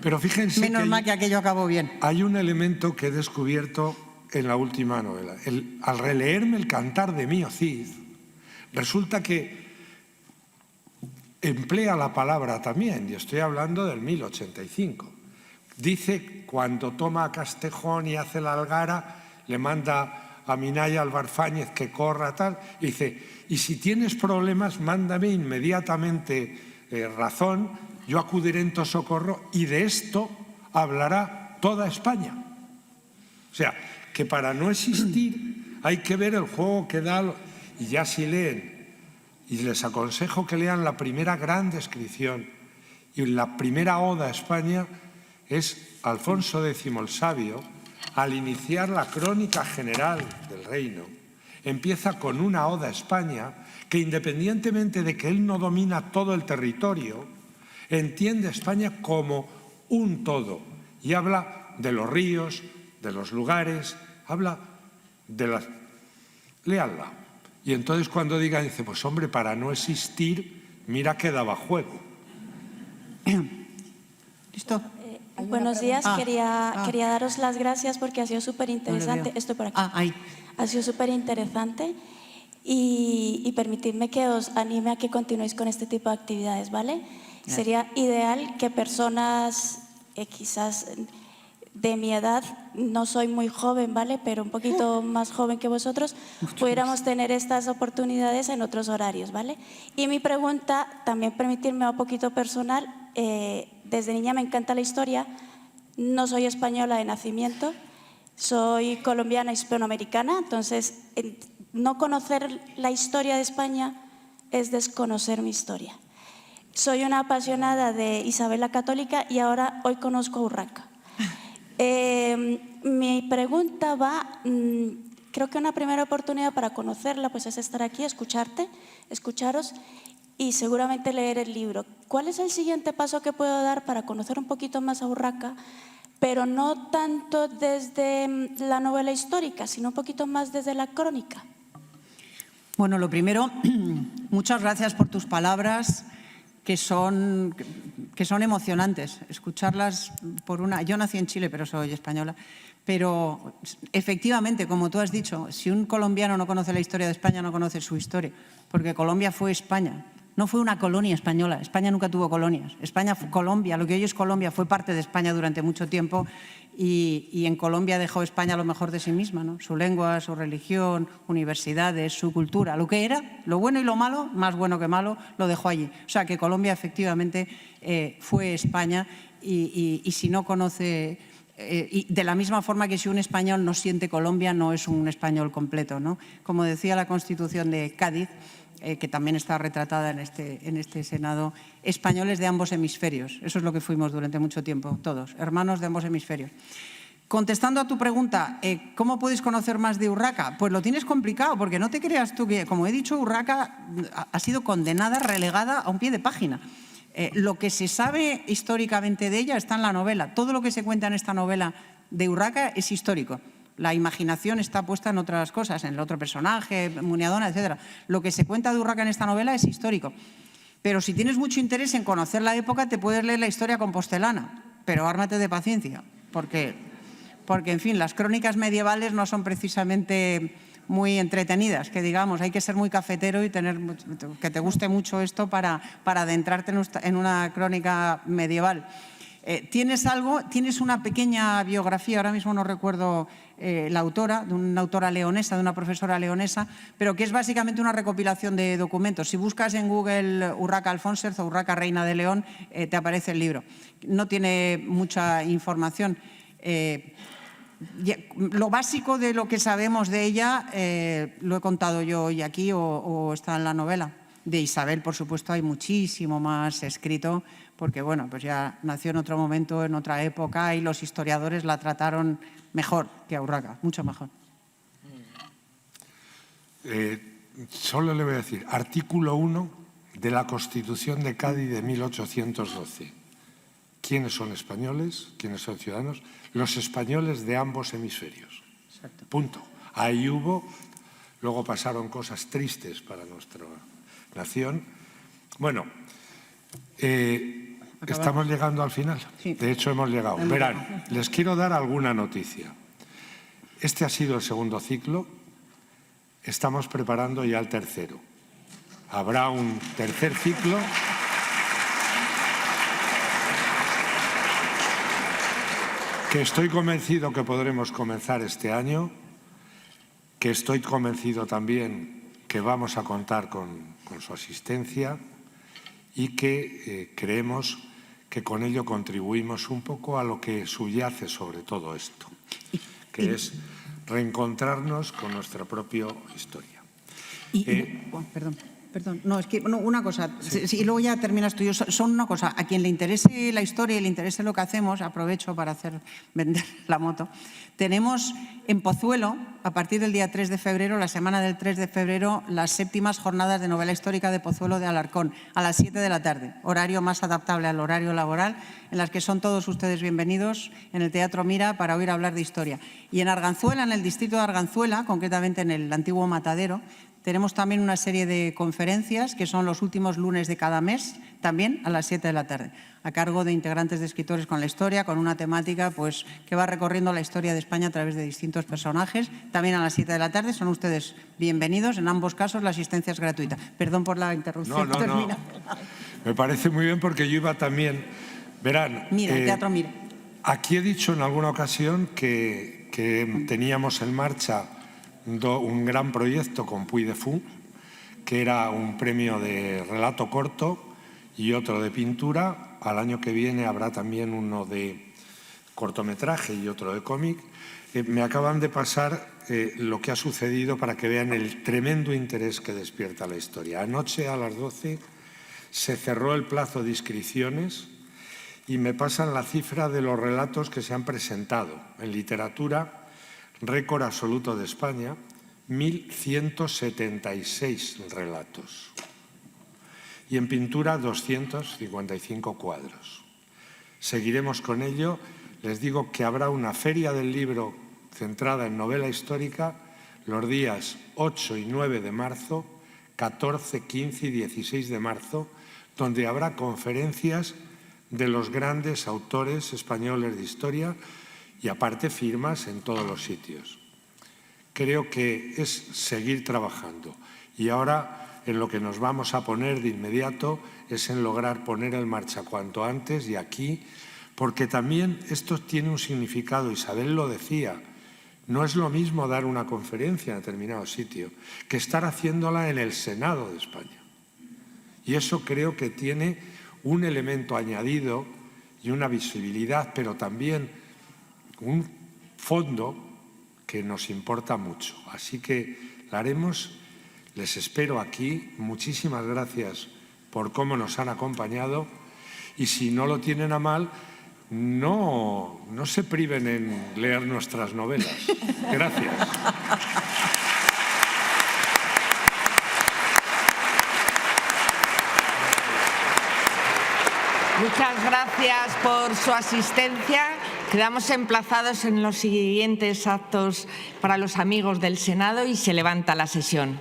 Pero fíjense menos mal que aquello acabó bien. Hay un elemento que he descubierto en la última novela. Al releerme el Cantar de Mío Cid, resulta que emplea la palabra también, y estoy hablando del 1085. Dice, cuando toma a Castejón y hace la algara, le manda a Minaya Albarfáñez que corra tal, y dice, y si tienes problemas, mándame inmediatamente razón, yo acudiré en tu socorro, y de esto hablará toda España. O sea, que para no existir hay que ver el juego que da, y ya si leen, y les aconsejo que lean la primera gran descripción y la primera oda a España, es Alfonso X el Sabio, al iniciar la crónica general del reino, empieza con una oda a España que, independientemente de que él no domina todo el territorio, entiende a España como un todo y habla de los ríos, de los lugares, habla de las... Léanla. Y entonces cuando diga, dice, pues hombre, para no existir, mira que daba juego. ¿Listo? Buenos días, quería daros las gracias porque ha sido súper interesante. Estoy por aquí. Ahí. Ha sido súper interesante y permitidme que os anime a que continuéis con este tipo de actividades, ¿vale? Sería ideal que personas quizás de mi edad, no soy muy joven, ¿vale? Pero un poquito más joven que vosotros, pudiéramos tener estas oportunidades en otros horarios, ¿vale? Y mi pregunta, también permitirme un poquito personal, desde niña me encanta la historia, no soy española de nacimiento, soy colombiana hispanoamericana, entonces no conocer la historia de España es desconocer mi historia. Soy una apasionada de Isabel la Católica y ahora hoy conozco a Urraca. Mi pregunta va, creo que una primera oportunidad para conocerla pues es estar aquí, escucharos y seguramente leer el libro. ¿Cuál es el siguiente paso que puedo dar para conocer un poquito más a Urraca, pero no tanto desde la novela histórica, sino un poquito más desde la crónica? Bueno, lo primero, muchas gracias por tus palabras, que son emocionantes. Escucharlas por una... Yo nací en Chile, pero soy española. Pero efectivamente, como tú has dicho, si un colombiano no conoce la historia de España, no conoce su historia, porque Colombia fue España. No fue una colonia española. España nunca tuvo colonias. España fue Colombia, lo que hoy es Colombia, fue parte de España durante mucho tiempo y en Colombia dejó España lo mejor de sí misma, ¿no? Su lengua, su religión, universidades, su cultura, lo que era, lo bueno y lo malo, más bueno que malo, lo dejó allí. O sea que Colombia efectivamente fue España y si no conoce... y de la misma forma que si un español no siente Colombia, no es un español completo, ¿no? Como decía la Constitución de Cádiz, que también está retratada en este Senado, españoles de ambos hemisferios. Eso es lo que fuimos durante mucho tiempo, todos, hermanos de ambos hemisferios. Contestando a tu pregunta, ¿cómo puedes conocer más de Urraca? Pues lo tienes complicado, porque no te creas tú que, como he dicho, Urraca ha sido condenada, relegada a un pie de página. Lo que se sabe históricamente de ella está en la novela. Todo lo que se cuenta en esta novela de Urraca es histórico. La imaginación está puesta en otras cosas, en el otro personaje, Muniadona, etc. Lo que se cuenta de Urraca en esta novela es histórico. Pero si tienes mucho interés en conocer la época, te puedes leer la historia compostelana. Pero ármate de paciencia, porque en fin, las crónicas medievales no son precisamente muy entretenidas, que digamos, hay que ser muy cafetero y que te guste mucho esto para adentrarte en una crónica medieval. Tienes una pequeña biografía, ahora mismo no recuerdo la autora, de una autora leonesa, de una profesora leonesa, pero que es básicamente una recopilación de documentos. Si buscas en Google Urraca Alfonsez o Urraca Reina de León, te aparece el libro. No tiene mucha información. Lo básico de lo que sabemos de ella lo he contado yo hoy aquí o está en la novela. De Isabel, por supuesto, hay muchísimo más escrito, porque bueno, pues ya nació en otro momento, en otra época, y los historiadores la trataron mejor que a Urraca, mucho mejor. Solo le voy a decir, artículo 1 de la Constitución de Cádiz de 1812. ¿Quiénes son españoles? ¿Quiénes son ciudadanos? Los españoles de ambos hemisferios. Exacto. Punto. Ahí hubo, luego pasaron cosas tristes para nuestra nación. Bueno, estamos llegando al final. Sí. De hecho, hemos llegado. Verán, les quiero dar alguna noticia. Este ha sido el segundo ciclo. Estamos preparando ya el tercero. Habrá un tercer ciclo. Que estoy convencido que podremos comenzar este año, que estoy convencido también que vamos a contar con su asistencia y que creemos que con ello contribuimos un poco a lo que subyace sobre todo esto, que es reencontrarnos con nuestra propia historia. Perdón, no, es que una cosa, y luego ya terminas tú. Son una cosa, a quien le interese la historia y le interese lo que hacemos, aprovecho para vender la moto. Tenemos en Pozuelo, a partir del día 3 de febrero, la semana del 3 de febrero, las 7ª jornadas de novela histórica de Pozuelo de Alarcón, a las 7 de la tarde, horario más adaptable al horario laboral, en las que son todos ustedes bienvenidos en el Teatro Mira para oír hablar de historia. Y en Arganzuela, en el distrito de Arganzuela, concretamente en el antiguo Matadero, Tenemos también una serie de conferencias que son los últimos lunes de cada mes, también a las 7 de la tarde, a cargo de integrantes de Escritores con la Historia, con una temática pues, que va recorriendo la historia de España a través de distintos personajes. También a las 7 de la tarde son ustedes bienvenidos. En ambos casos la asistencia es gratuita. Perdón por la interrupción. No. Me parece muy bien porque yo iba también... Verán, Mira, el teatro mira. Aquí he dicho en alguna ocasión que teníamos en marcha un gran proyecto con Puy de Fou, que era un premio de relato corto y otro de pintura. Al año que viene habrá también uno de cortometraje y otro de cómic. Me acaban de pasar lo que ha sucedido para que vean el tremendo interés que despierta la historia. Anoche a las 12 se cerró el plazo de inscripciones y me pasan la cifra de los relatos que se han presentado. En literatura, récord absoluto de España, 1.176 relatos. Y en pintura, 255 cuadros. Seguiremos con ello. Les digo que habrá una feria del libro centrada en novela histórica los días 8 y 9 de marzo, 14, 15 y 16 de marzo, donde habrá conferencias de los grandes autores españoles de historia y aparte firmas en todos los sitios. Creo que es seguir trabajando y ahora en lo que nos vamos a poner de inmediato es en lograr poner en marcha cuanto antes y aquí, porque también esto tiene un significado, Isabel lo decía, no es lo mismo dar una conferencia en determinado sitio que estar haciéndola en el Senado de España. Y eso creo que tiene un elemento añadido y una visibilidad, pero también un fondo que nos importa mucho. Así que la haremos, les espero aquí. Muchísimas gracias por cómo nos han acompañado y si no lo tienen a mal, no se priven en leer nuestras novelas. Gracias. Muchas gracias por su asistencia. Quedamos emplazados en los siguientes actos para los amigos del Senado y se levanta la sesión.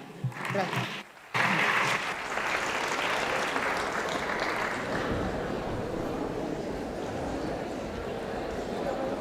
Gracias.